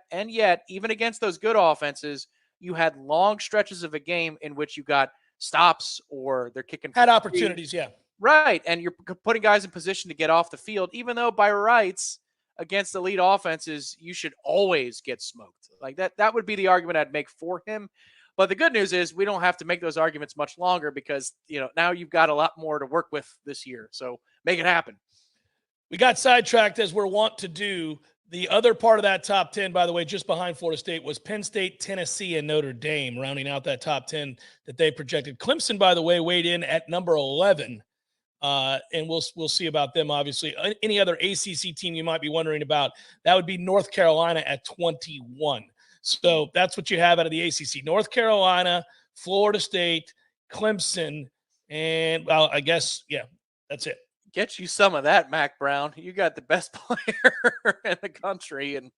even against those good offenses, you had long stretches of a game in which you got stops or they're kicking. Had opportunities, yeah. Right. And you're putting guys in position to get off the field, even though by rights against elite offenses, you should always get smoked. Like that would be the argument I'd make for him. But the good news is we don't have to make those arguments much longer because, now you've got a lot more to work with this year. So make it happen. We got sidetracked as we're wont to do. The other part of that top 10, by the way, just behind Florida State, was Penn State, Tennessee, and Notre Dame, rounding out that top 10 that they projected. Clemson, by the way, weighed in at number 11, and we'll see about them, obviously. Any other ACC team you might be wondering about, that would be North Carolina at 21. So that's what you have out of the ACC. North Carolina, Florida State, Clemson, and, well, I guess, that's it. Get you some of that, Mac Brown. You got the best player in the country, and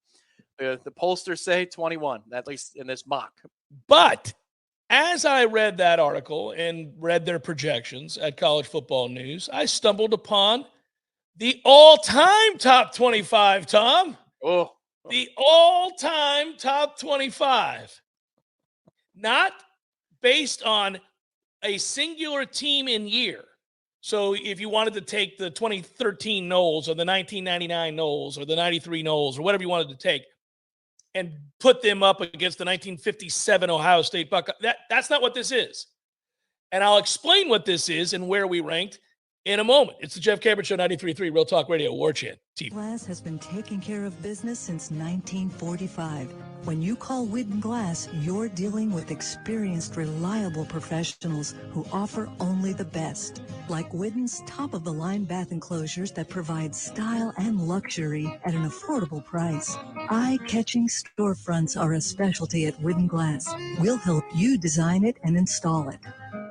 the pollsters say 21, at least in this mock. But As I read that article and read their projections at College Football News, I stumbled upon the all-time top 25, Tom. Oh. The all-time top 25. Not based on a singular team in year. So if you wanted to take the 2013 Noles or the 1999 Noles or the 93 Noles or whatever you wanted to take and put them up against the 1957 Ohio State Buckeyes, that's not what this is. And I'll explain what this is and where we ranked in a moment. It's the Jeff Cameron Show, 93.3 Real Talk Radio, Warchant TV. Glass has been taking care of business since 1945. When you call Whidden Glass, you're dealing with experienced, reliable professionals who offer only the best. Like Whidden's top-of-the-line bath enclosures that provide style and luxury at an affordable price. Eye-catching storefronts are a specialty at Whidden Glass. We'll help you design it and install it.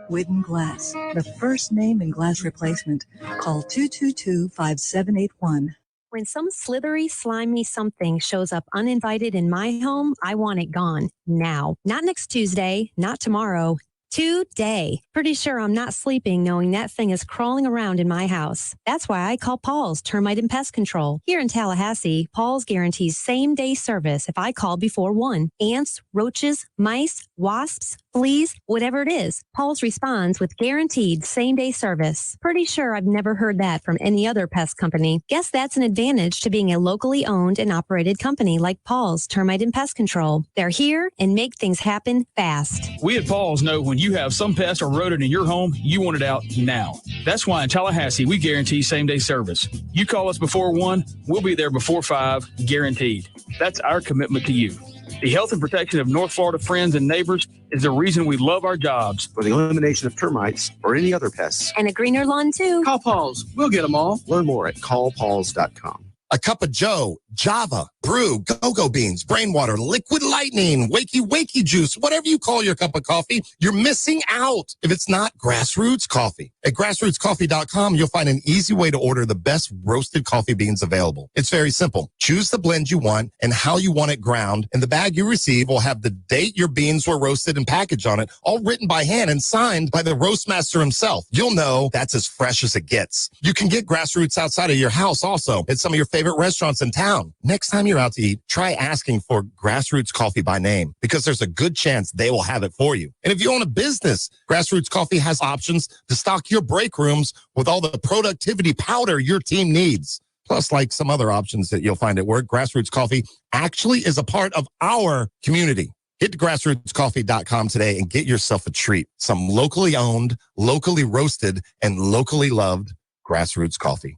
Whidden Glass, the first name in glass replacement. Call 222-5781. When some slithery, slimy something shows up uninvited in my home, I want it gone now. Not next Tuesday, not tomorrow. Today. Pretty sure I'm not sleeping knowing that thing is crawling around in my house. That's why I call Paul's Termite and Pest Control. Here in Tallahassee, Paul's guarantees same-day service if I call before 1. Ants, roaches, mice, wasps, fleas, whatever it is, Paul's responds with guaranteed same-day service. Pretty sure I've never heard that from any other pest company. Guess that's an advantage to being a locally owned and operated company like Paul's Termite and Pest Control. They're here and make things happen fast. We at Paul's know when you have some pest or rodent in your home, you want it out now. That's why in Tallahassee, we guarantee same-day service. You call us before 1, we'll be there before 5, guaranteed. That's our commitment to you. The health and protection of North Florida friends and neighbors is the reason we love our jobs. For the elimination of termites or any other pests. And a greener lawn, too. Call Paul's. We'll get them all. Learn more at callpauls.com. A cup of Joe, Java, brew, go-go beans, brain water, liquid lightning, wakey juice, whatever you call your cup of coffee, you're missing out if it's not Grassroots Coffee. At grassrootscoffee.com, you'll find an easy way to order the best roasted coffee beans available. It's very simple. Choose the blend you want and how you want it ground, and the bag you receive will have the date your beans were roasted and packaged on it, all written by hand and signed by the roast master himself. You'll know that's as fresh as it gets. You can get Grassroots outside of your house also at some of your favorite restaurants in town. Next time you're out to eat, try asking for Grassroots Coffee by name, because there's a good chance they will have it for you. And if you own a business, Grassroots Coffee has options to stock your break rooms with all the productivity powder your team needs. Plus, like some other options that you'll find at work, Grassroots Coffee actually is a part of our community. Hit to grassrootscoffee.com today and get yourself a treat. Some locally owned, locally roasted, and locally loved Grassroots Coffee.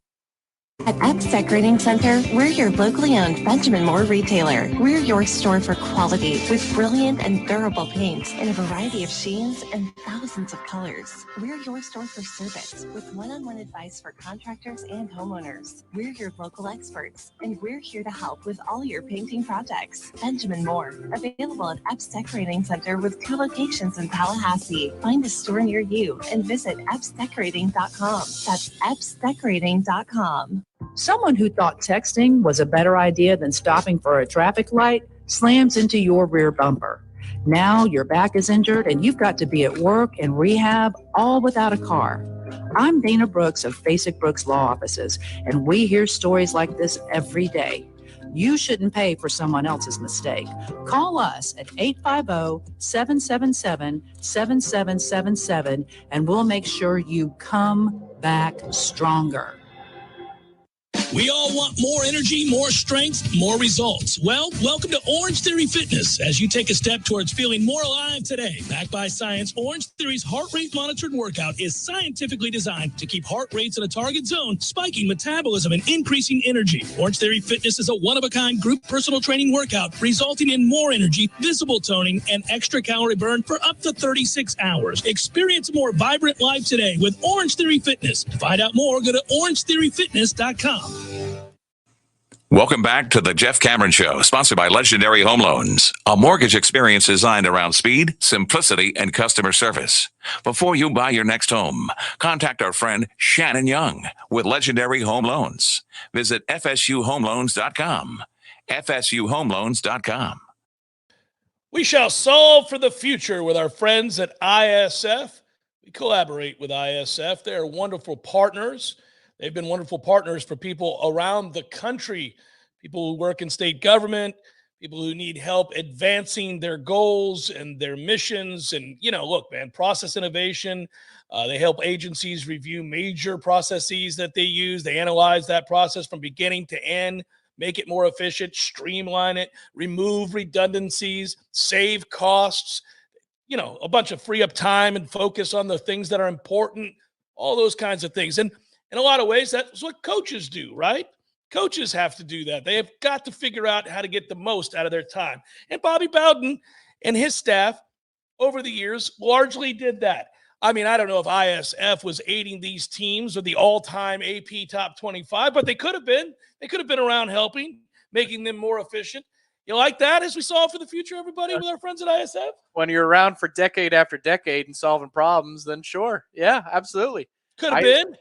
At Epps Decorating Center, we're your locally owned Benjamin Moore retailer. We're your store for quality with brilliant and durable paints in a variety of sheens and thousands of colors. We're your store for service with one-on-one advice for contractors and homeowners. We're your local experts, and we're here to help with all your painting projects. Benjamin Moore, available at Epps Decorating Center with 2 locations in Tallahassee. Find a store near you and visit EppsDecorating.com. That's EppsDecorating.com. Someone who thought texting was a better idea than stopping for a traffic light slams into your rear bumper. Now your back is injured and you've got to be at work and rehab, all without a car. I'm Dana Brooks of Basic Brooks Law Offices, and we hear stories like this every day. You shouldn't pay for someone else's mistake. Call us at 850-777-7777, and we'll make sure you come back stronger. We all want more energy, more strength, more results. Well, welcome to Orange Theory Fitness as you take a step towards feeling more alive today. Backed by science, Orange Theory's heart rate monitored workout is scientifically designed to keep heart rates in a target zone, spiking metabolism and increasing energy. Orange Theory Fitness is a one-of-a-kind group personal training workout resulting in more energy, visible toning, and extra calorie burn for up to 36 hours. Experience a more vibrant life today with Orange Theory Fitness. To find out more, go to orangetheoryfitness.com. Welcome back to the Jeff Cameron Show, sponsored by Legendary Home Loans, a mortgage experience designed around speed, simplicity, and customer service. Before you buy your next home, contact our friend Shannon Young with Legendary Home Loans. Visit FSUHomeLoans.com. FSUHomeLoans.com. We shall solve for the future with our friends at ISF. We collaborate with ISF. They are wonderful partners. They've been wonderful partners for people around the country, people who work in state government, people who need help advancing their goals and their missions. And, look, man, process innovation. They help agencies review major processes that they use. They analyze that process from beginning to end, make it more efficient, streamline it, remove redundancies, save costs, a bunch of free up time and focus on the things that are important, all those kinds of things. And in a lot of ways, that's what coaches do, right? Coaches have to do that. They have got to figure out how to get the most out of their time. And Bobby Bowden and his staff over the years largely did that. I mean, I don't know if ISF was aiding these teams with the all-time AP top 25, but they could have been. They could have been around helping, making them more efficient. You like that as we solve for the future, everybody, with our friends at ISF? When you're around for decade after decade and solving problems, then sure. Yeah, absolutely. Could have been.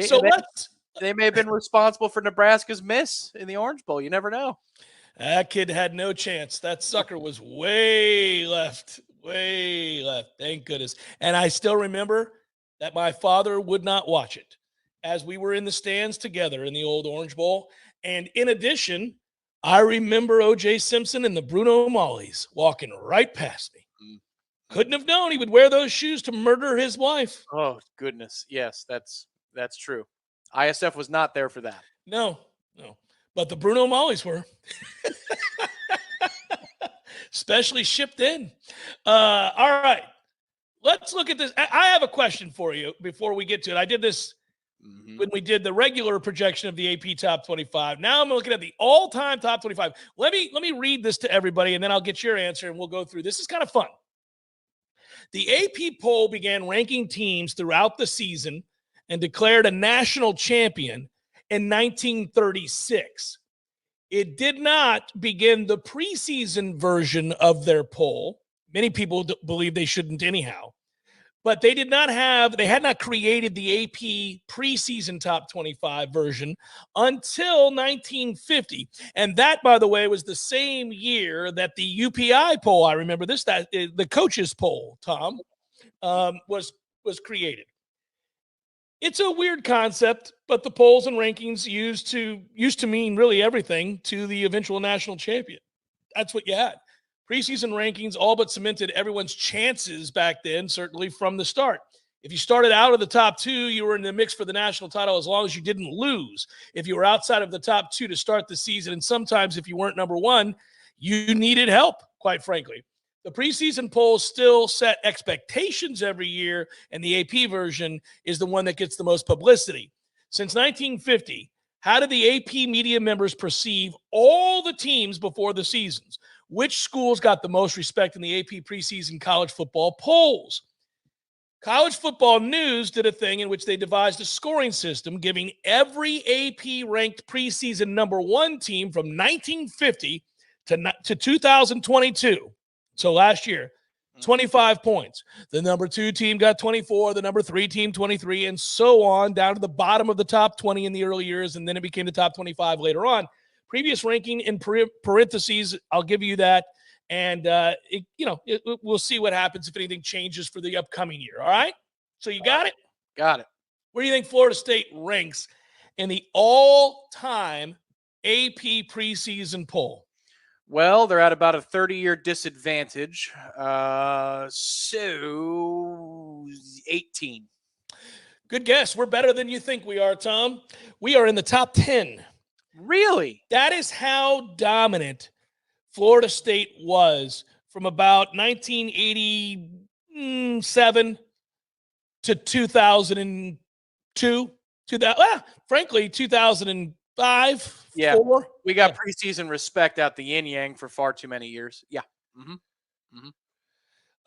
So they may have been responsible for Nebraska's miss in the Orange Bowl. You never know. That kid had no chance. That sucker was way left. Thank goodness. And I still remember that my father would not watch it as we were in the stands together in the old Orange Bowl. And in addition, I remember O.J. Simpson and the Bruno Mollies walking right past me. Couldn't have known he would wear those shoes to murder his wife. Oh, goodness. Yes, that's true. ISF was not there for that. No. But the Bruno Mollies were. Especially shipped in. All right. Let's look at this. I have a question for you before we get to it. I did this when we did the regular projection of the AP Top 25. Now I'm looking at the all-time Top 25. Let me read this to everybody, and then I'll get your answer, and we'll go through. This is kind of fun. The AP poll began ranking teams throughout the season and declared a national champion in 1936. It did not begin the preseason version of their poll. Many people believe they shouldn't anyhow. But they had not created the AP preseason top 25 version until 1950. And that, by the way, was the same year that the UPI poll, I remember this, that the coaches poll, Tom, was created. It's a weird concept, but the polls and rankings used to mean really everything to the eventual national champion. That's what you had. Preseason rankings all but cemented everyone's chances back then, certainly from the start. If you started out of the top two, you were in the mix for the national title as long as you didn't lose. If you were outside of the top two to start the season, and sometimes if you weren't number one, you needed help, quite frankly. The preseason polls still set expectations every year, and the AP version is the one that gets the most publicity. Since 1950, how did the AP media members perceive all the teams before the seasons? Which schools got the most respect in the AP preseason college football polls? College Football News did a thing in which they devised a scoring system giving every AP-ranked preseason number one team from 1950 to 2022, so last year, 25 points. The number two team got 24, the number three team 23, and so on down to the bottom of the top 20 in the early years, and then it became the top 25 later on. Previous ranking in parentheses, I'll give you that. And, we'll see what happens if anything changes for the upcoming year. All right? So you got it? Got it. Where do you think Florida State ranks in the all-time AP preseason poll? Well, they're at about a 30-year disadvantage. So 18. Good guess. We're better than you think we are, Tom. We are in the top 10. Really? That is how dominant Florida State was from about 1987 to 2002. Frankly, 2005. Yeah, 4. We got preseason respect out the yin yang for far too many years. Yeah.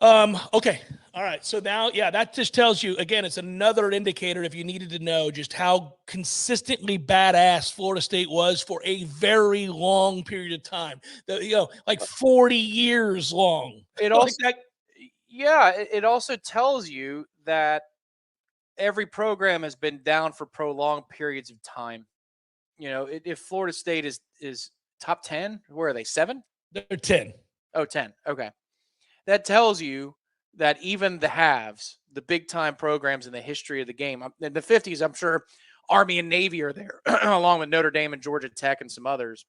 Okay. All right. So now, that just tells you, again, it's another indicator if you needed to know just how consistently badass Florida State was for a very long period of time. Like 40 years long. It also tells you that every program has been down for prolonged periods of time. If Florida State is top 10, where are they? 7? They're 10. Oh, 10. Okay. that tells you that even the haves, the big time programs in the history of the game, in the 50s, I'm sure Army and Navy are there, along with Notre Dame and Georgia Tech and some others.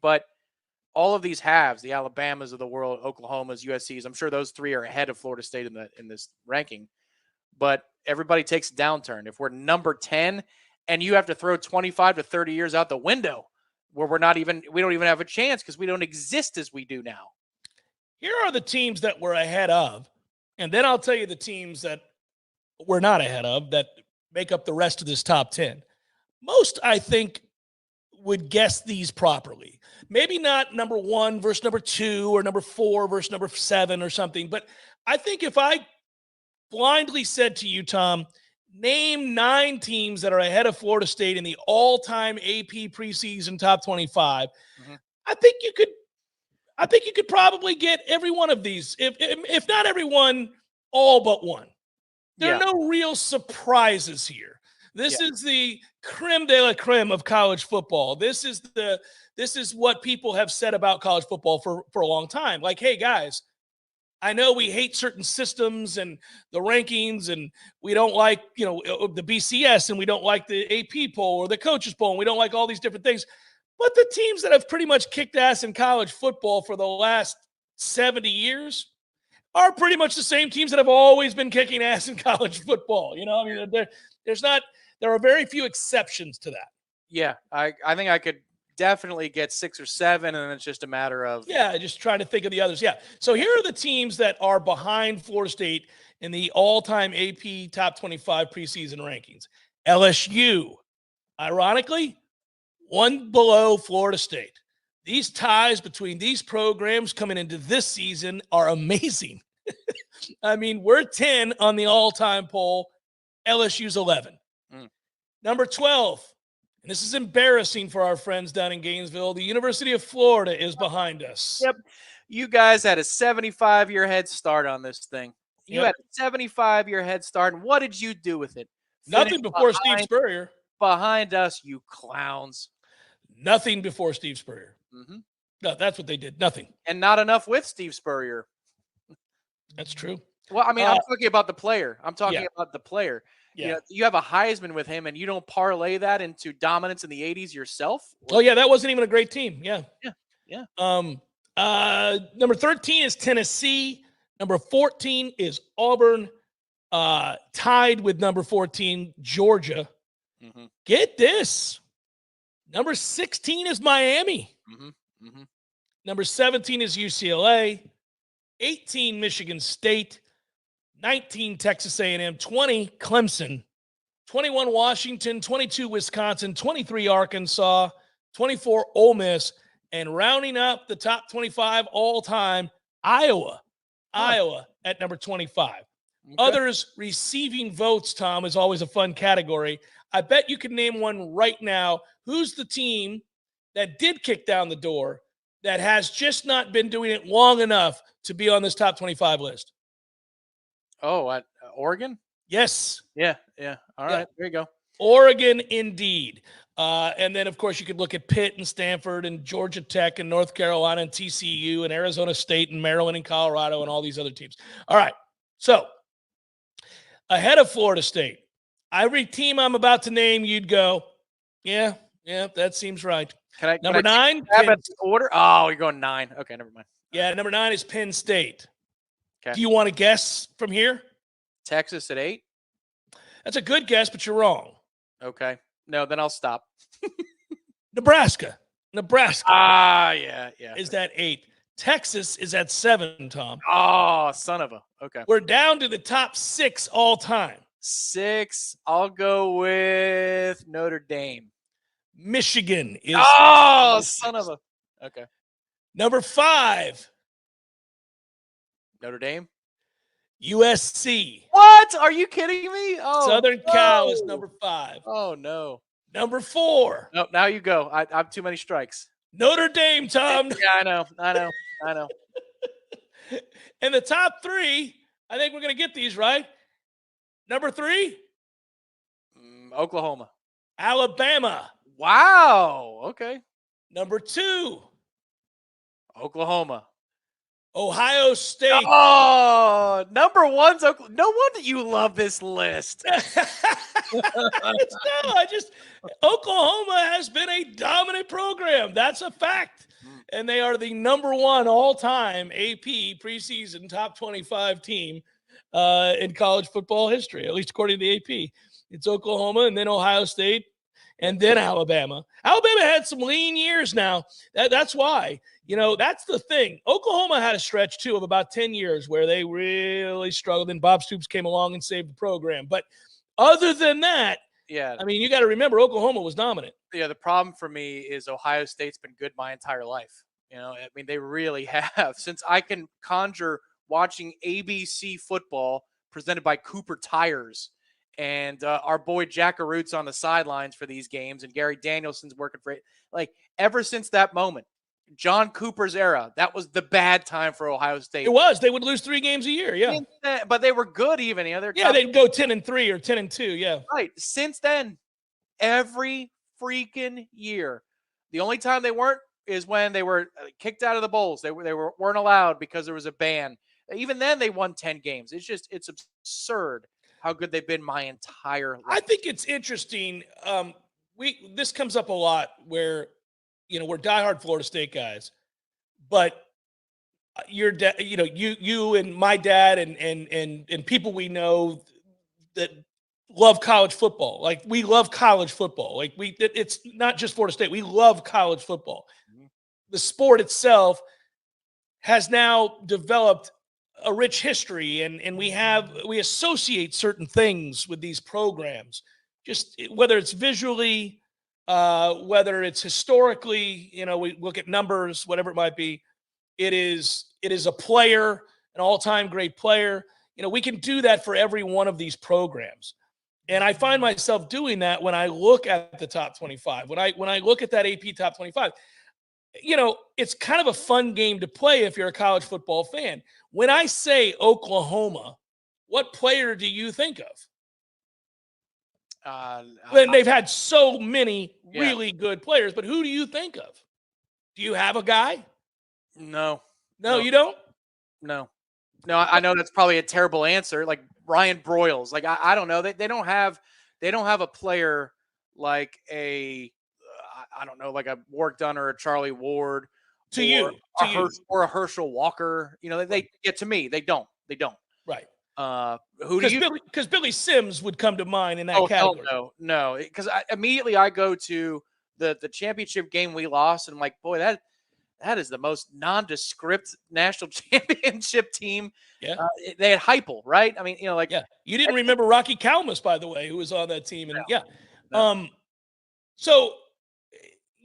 But all of these halves, the Alabamas of the world, Oklahomas, USCs, I'm sure those three are ahead of Florida State in this ranking. But everybody takes a downturn. If we're number 10 and you have to throw 25 to 30 years out the window where we don't even have a chance because we don't exist as we do now. Here are the teams that we're ahead of, and then I'll tell you the teams that we're not ahead of that make up the rest of this top 10. Most, I think, would guess these properly. Maybe not number 1 versus number 2 or number 4 versus number 7 or something, but I think if I blindly said to you, Tom, name 9 teams that are ahead of Florida State in the all-time AP preseason top 25, I think you could probably get every one of these. If not every one, all but one. There are no real surprises here. This is the creme de la creme of college football. This is what people have said about college football for a long time. Like, hey guys, I know we hate certain systems and the rankings, and we don't like, the BCS, and we don't like the AP poll or the coaches poll, and we don't like all these different things. But the teams that have pretty much kicked ass in college football for the last 70 years are pretty much the same teams that have always been kicking ass in college football. There are very few exceptions to that. Yeah, I think I could definitely get 6 or 7, and it's just a matter of just trying to think of the others. So here are the teams that are behind Florida State in the all-time AP top 25 preseason rankings. LSU, ironically, 1 below Florida State. These ties between these programs coming into this season are amazing. I mean, we're 10 on the all-time poll. LSU's 11. Number 12, and this is embarrassing for our friends down in Gainesville, the University of Florida is behind us. Yep. You guys had a 75-year head start on this thing. You had a 75-year head start, and what did you do with it? Nothing before Steve Spurrier. Behind us, you clowns. Nothing before Steve Spurrier. No, that's what they did. Nothing. And not enough with Steve Spurrier. That's true. Well, I mean, I'm talking about the player. You have a Heisman with him, and you don't parlay that into dominance in the 80s yourself? Oh, yeah, that wasn't even a great team. Yeah. Yeah. Number 13 is Tennessee. Number 14 is Auburn. Tied with number 14, Georgia. Get this. Number 16 is Miami. Number 17 is UCLA. 18, Michigan State. 19, Texas A&M. 20, Clemson. 21, Washington. 22, Wisconsin. 23, Arkansas. 24, Ole Miss. And rounding up the top 25 all-time, Iowa. Iowa at number 25. Others receiving votes, Tom, is always a fun category. I bet you can name one right now. Who's the team that did kick down the door that has just not been doing it long enough to be on this top 25 list? Oh, Oregon? Yes. Yeah. All right, there you go. Oregon, indeed. And then, of course, you could look at Pitt and Stanford and Georgia Tech and North Carolina and TCU and Arizona State and Maryland and Colorado and all these other teams. All right. So, ahead of Florida State, every team I'm about to name, you'd go, yeah, that seems right. Number 9? Order? Oh, you're going 9. Okay, never mind. Yeah, number 9 is Penn State. Okay. Do you want to guess from here? Texas at 8? That's a good guess, but you're wrong. Okay. No, then I'll stop. Nebraska. Yeah. Is at 8. Texas is at 7, Tom. Oh, son of a. Okay. We're down to the top 6 all time. 6. I'll go with Notre Dame. Michigan is. Oh, son of a. Okay. Number 5. Notre Dame. USC. What? Are you kidding me? Oh, Southern Cal is number 5. Oh, no. Number 4. No, now you go. I have too many strikes. Notre Dame, Tom. Yeah, I know. And the top 3, I think we're going to get these right. Number 3. Oklahoma. Alabama. Wow. Okay. Number 2. Oklahoma. Ohio State. Oh, number one's Oklahoma. No wonder you love this list. Oklahoma has been a dominant program. That's a fact. And they are the number one all-time AP preseason top 25 team in college football history, at least according to the AP. It's Oklahoma and then Ohio State and then Alabama. Alabama had some lean years now. That's why. That's the thing. Oklahoma had a stretch, too, of about 10 years where they really struggled, and Bob Stoops came along and saved the program. But other than that, yeah, I mean, you got to remember Oklahoma was dominant. Yeah, the problem for me is Ohio State's been good my entire life. I mean, they really have. Since I can conjure watching ABC football presented by Cooper Tires and our boy Jackaroot's on the sidelines for these games and Gary Danielson's working for it. Like, ever since that moment, John Cooper's era, that was the bad time for Ohio State. It was. They would lose 3 games a year, yeah. But they were good even. They'd go 10-3 or 10-2, yeah. Right. Since then, every freaking year. The only time they weren't is when they were kicked out of the bowls. They weren't allowed because there was a ban. Even then, they won 10 games. It's absurd how good they've been my entire life. I think it's interesting. This comes up a lot where we're diehard Florida State guys, but your dad, you and my dad and people we know that love college football. Like, we love college football. Like, it's not just Florida State. We love college football. Mm-hmm. The sport itself has now developed a rich history, and we associate certain things with these programs, just whether it's visually, whether it's historically, we look at numbers, whatever it might be. It is a player, an all-time great player. We can do that for every one of these programs. And I find myself doing that when I look at the top 25. When I look at that AP top 25, it's kind of a fun game to play if you're a college football fan. When I say Oklahoma, what player do you think of? They've had so many really good players, but who do you think of? Do you have a guy? No, you don't? No, I know that's probably a terrible answer. Like Ryan Broyles. Like, I don't know. They don't have a player like I don't know, like a Warwick Dunn or a Charlie Ward or a Herschel Walker. They get to me. They don't. Right. Who do you? Because Billy Sims would come to mind in that category. No. Because immediately I go to the championship game we lost, and I'm like, boy, that is the most nondescript national championship team. Yeah. They had Heupel, right? I mean, You didn't remember Rocky Kalmus, by the way, who was on that team. And No. So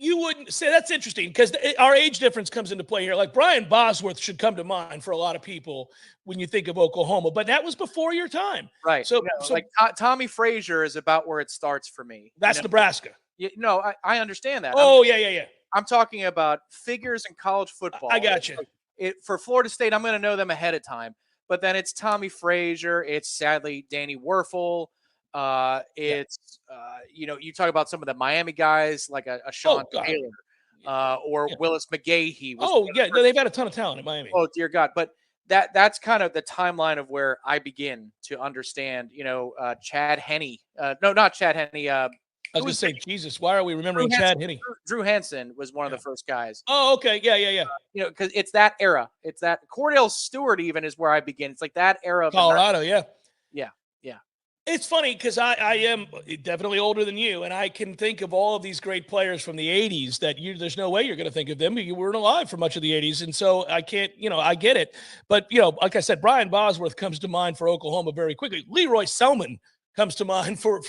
you wouldn't say that's interesting because our age difference comes into play here. Like, Brian Bosworth should come to mind for a lot of people when you think of Oklahoma, but that was before your time. Right. So like Tommy Frazier is about where it starts for me. That's Nebraska. I understand that. Oh, yeah. I'm talking about figures in college football. I got you. For Florida State, I'm going to know them ahead of time. But then it's Tommy Frazier. It's sadly Danny Werfel. You talk about some of the Miami guys like a Sean Taylor or Willis McGahee. They've had a ton of talent in Miami. Oh, dear God. But that's kind of the timeline of where I begin to understand, Chad Henne. No, not Chad Henne. I was going to say, Jesus, why are we remembering Chad Henne? Drew Henson was one of the first guys. Oh, okay. Yeah. Because it's that era. It's that Cordell Stewart even is where I begin. It's like that era of Colorado, yeah. Yeah. It's funny because I am definitely older than you, and I can think of all of these great players from the 80s that there's no way you're going to think of them. You weren't alive for much of the 80s, and so I can't, I get it. But, like I said, Brian Bosworth comes to mind for Oklahoma very quickly. Leroy Selman comes to mind for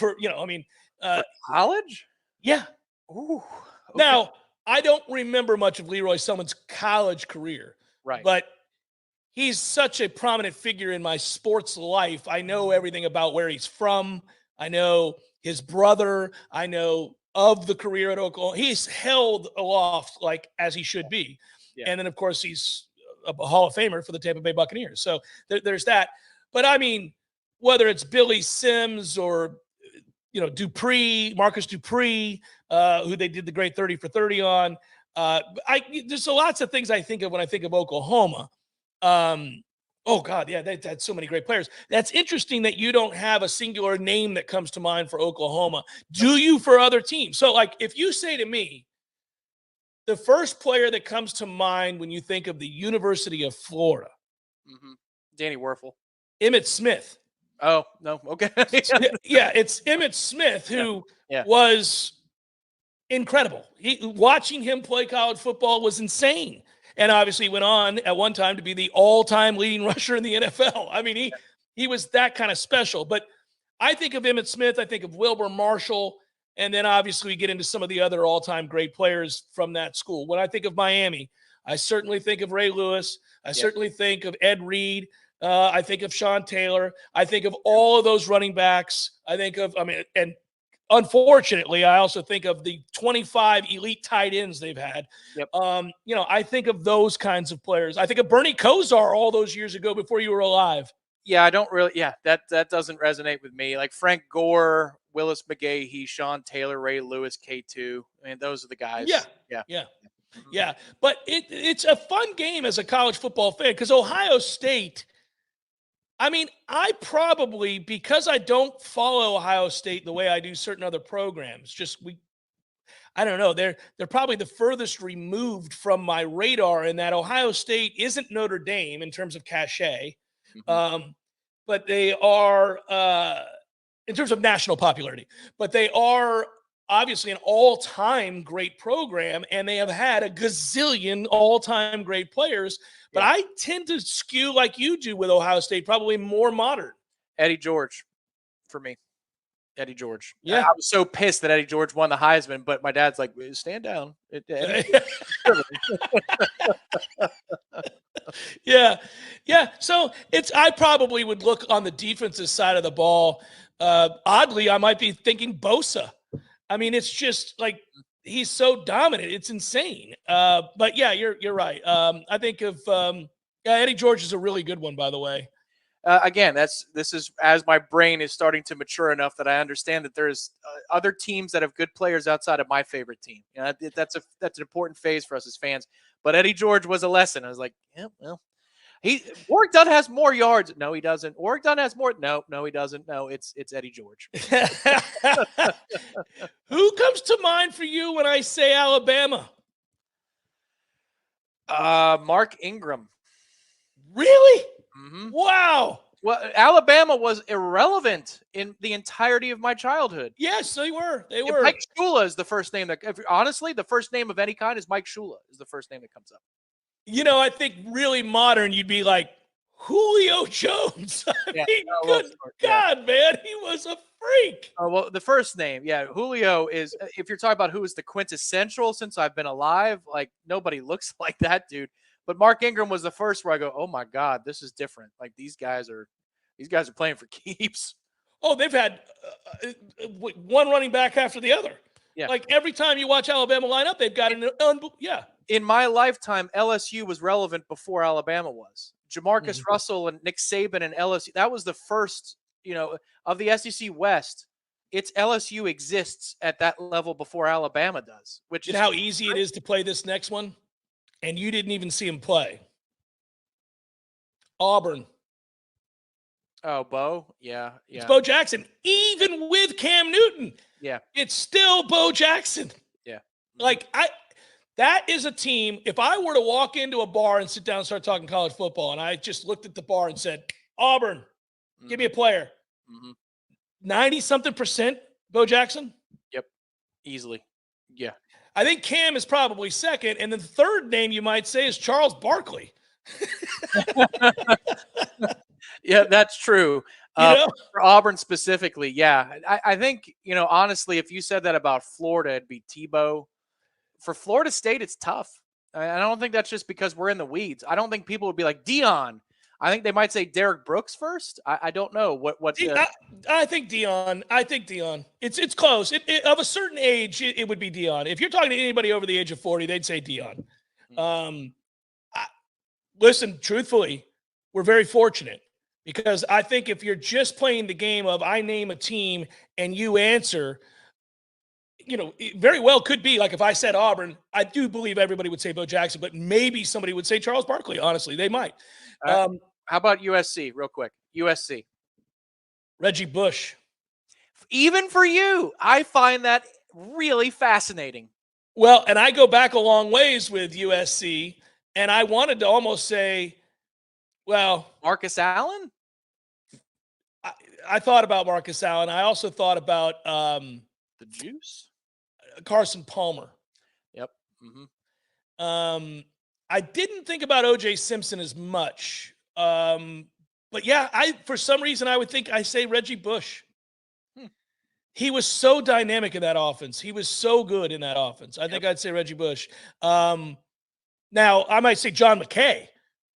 college? Yeah. Ooh. Okay. Now, I don't remember much of Leroy Selman's college career. Right. But he's such a prominent figure in my sports life. I know everything about where he's from. I know his brother. I know of the career at Oklahoma. He's held aloft like as he should be. Yeah. And then, of course, he's a Hall of Famer for the Tampa Bay Buccaneers. So there's that. But, I mean, whether it's Billy Sims or Marcus Dupree, who they did the great 30 for 30 on. There's lots of things I think of when I think of Oklahoma. Oh God, yeah, they had so many great players. That's interesting that you don't have a singular name that comes to mind for Oklahoma. Do you for other teams? So, like, if you say to me, the first player that comes to mind when you think of the University of Florida, Danny Werfel, Emmitt Smith. Oh no, okay, yeah, it's Emmitt Smith who was incredible. Watching him play college football was insane. And obviously went on at one time to be the all-time leading rusher in the NFL. I mean, he was that kind of special. But I think of Emmitt Smith, I think of Wilbur Marshall, and then obviously we get into some of the other all-time great players from that school. When I think of Miami, I certainly think of Ray Lewis. I certainly think of Ed Reed. I think of Sean Taylor. I think of all of those running backs. And unfortunately, I also think of the 25 elite tight ends they've had. I think of those kinds of players. I think of Bernie Kosar all those years ago before you were alive. Yeah, I don't really. Yeah, that doesn't resonate with me. Like Frank Gore, Willis McGahee, Sean Taylor, Ray Lewis, K2. I mean, those are the guys. Yeah. But it's a fun game as a college football fan because Ohio State. I mean, I probably, because I don't follow Ohio State the way I do certain other programs, I don't know. They're probably the furthest removed from my radar in that Ohio State isn't Notre Dame in terms of cachet, but they are in terms of national popularity. But they are obviously an all-time great program, and they have had a gazillion all-time great players. But I tend to skew like you do with Ohio State, probably more modern. Eddie George, for me. Eddie George. Yeah. I was so pissed that Eddie George won the Heisman, but my dad's like, stand down. Yeah. So I probably would look on the defensive side of the ball. Oddly, I might be thinking Bosa. I mean, it's just like he's so dominant. It's insane. But yeah, you're right. I think of Eddie George is a really good one, by the way. Again, this is as my brain is starting to mature enough that I understand that there's other teams that have good players outside of my favorite team. That's an important phase for us as fans. But Eddie George was a lesson. I was like, yeah, well, Warwick Dunn has more yards. No, he doesn't. Warwick Dunn has more. No, he doesn't. No, it's Eddie George. Who comes to mind for you when I say Alabama? Mark Ingram. Really? Mm-hmm. Wow. Well, Alabama was irrelevant in the entirety of my childhood. Yes, they were. Mike Shula is the first name honestly, the first name of any kind is Mike Shula is the first name that comes up. I think really modern, you'd be like Julio Jones. Good God, man, he was a freak. Oh, well, the first name, Julio is, if you're talking about who is the quintessential since I've been alive, like nobody looks like that dude. But Mark Ingram was the first where I go, oh my God, this is different. Like these guys are playing for keeps. Oh, they've had one running back after the other. Yeah. Like every time you watch Alabama line up, they've got In my lifetime, LSU was relevant before Alabama was. Jamarcus Russell and Nick Saban and LSU. That was the first, of the SEC West. It's LSU exists at that level before Alabama does. Which is how easy it is to play this next one. And you didn't even see him play. Auburn. Oh, Bo? Yeah. It's Bo Jackson. Even with Cam Newton. Yeah. It's still Bo Jackson. Yeah. Like, that is a team, if I were to walk into a bar and sit down and start talking college football, and I just looked at the bar and said, Auburn, give me a player. 90-something% Bo Jackson? Yep. Easily. Yeah. I think Cam is probably second, and the third name you might say is Charles Barkley. Yeah, that's true. For Auburn specifically, yeah. I think, honestly, if you said that about Florida, it'd be Tebow. For Florida State, it's tough. I don't think that's just because we're in the weeds. I don't think people would be like, Deion. I think they might say Derek Brooks first. I don't know what. I think Deion. It's close. Of a certain age, it would be Deion. If you're talking to anybody over the age of 40, they'd say Deion. Listen, truthfully, we're very fortunate because I think if you're just playing the game of I name a team and you answer, it very well could be like if I said Auburn, I do believe everybody would say Bo Jackson, but maybe somebody would say Charles Barkley. Honestly, they might. How about USC, real quick? USC. Reggie Bush. Even for you, I find that really fascinating. Well, and I go back a long ways with USC, and I wanted to almost say, well, Marcus Allen? I thought about Marcus Allen. I also thought about the Juice? Carson Palmer. Yep. Mm-hmm. I didn't think about O.J. Simpson as much. But yeah, for some reason I would think I say Reggie Bush. He was so dynamic in that offense. He was so good in that offense. I think I'd say Reggie Bush. Now I might say John McKay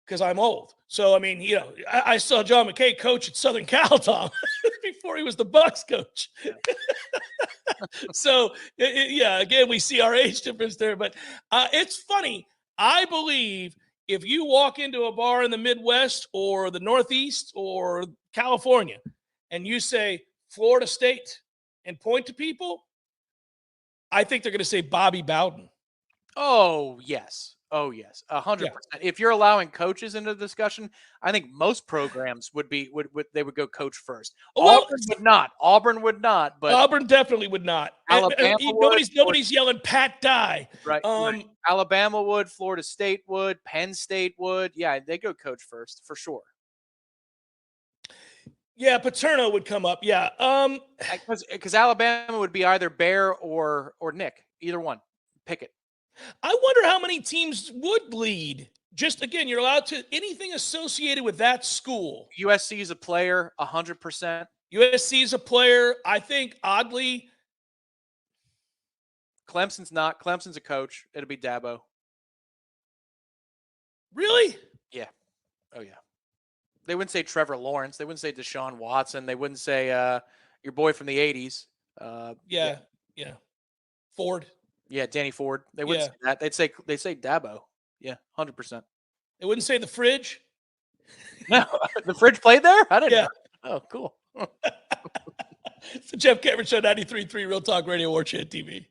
because I'm old. So I mean, I saw John McKay coach at Southern Cal, Tom, before he was the Bucks coach. So yeah, again, we see our age difference there. But it's funny. I believe if you walk into a bar in the Midwest or the Northeast or California and you say Florida State and point to people, I think they're going to say Bobby Bowden. Oh, yes. 100%. Yeah. If you're allowing coaches into the discussion, I think most programs would go coach first. Well, Auburn would not, but Auburn definitely would not. Alabama nobody's yelling Pat Dye. Right, right. Alabama would, Florida State would, Penn State would. Yeah, they go coach first for sure. Yeah, Paterno would come up. Yeah, because Alabama would be either Bear or Nick, either one. Pick it. I wonder how many teams would lead. Just again, you're allowed to anything associated with that school. USC is a player, 100%. USC is a player. I think oddly, Clemson's not. Clemson's a coach. It'll be Dabo. Really? Yeah. Oh yeah. They wouldn't say Trevor Lawrence. They wouldn't say Deshaun Watson. They wouldn't say your boy from the 80s. Yeah. Ford. Yeah, Danny Ford. They wouldn't say that. They'd say Dabo. Yeah, 100%. They wouldn't say the Fridge. No, the Fridge played there? I didn't know. Oh, cool. It's the Jeff Cameron Show, 93.3 Real Talk Radio, Warchant TV.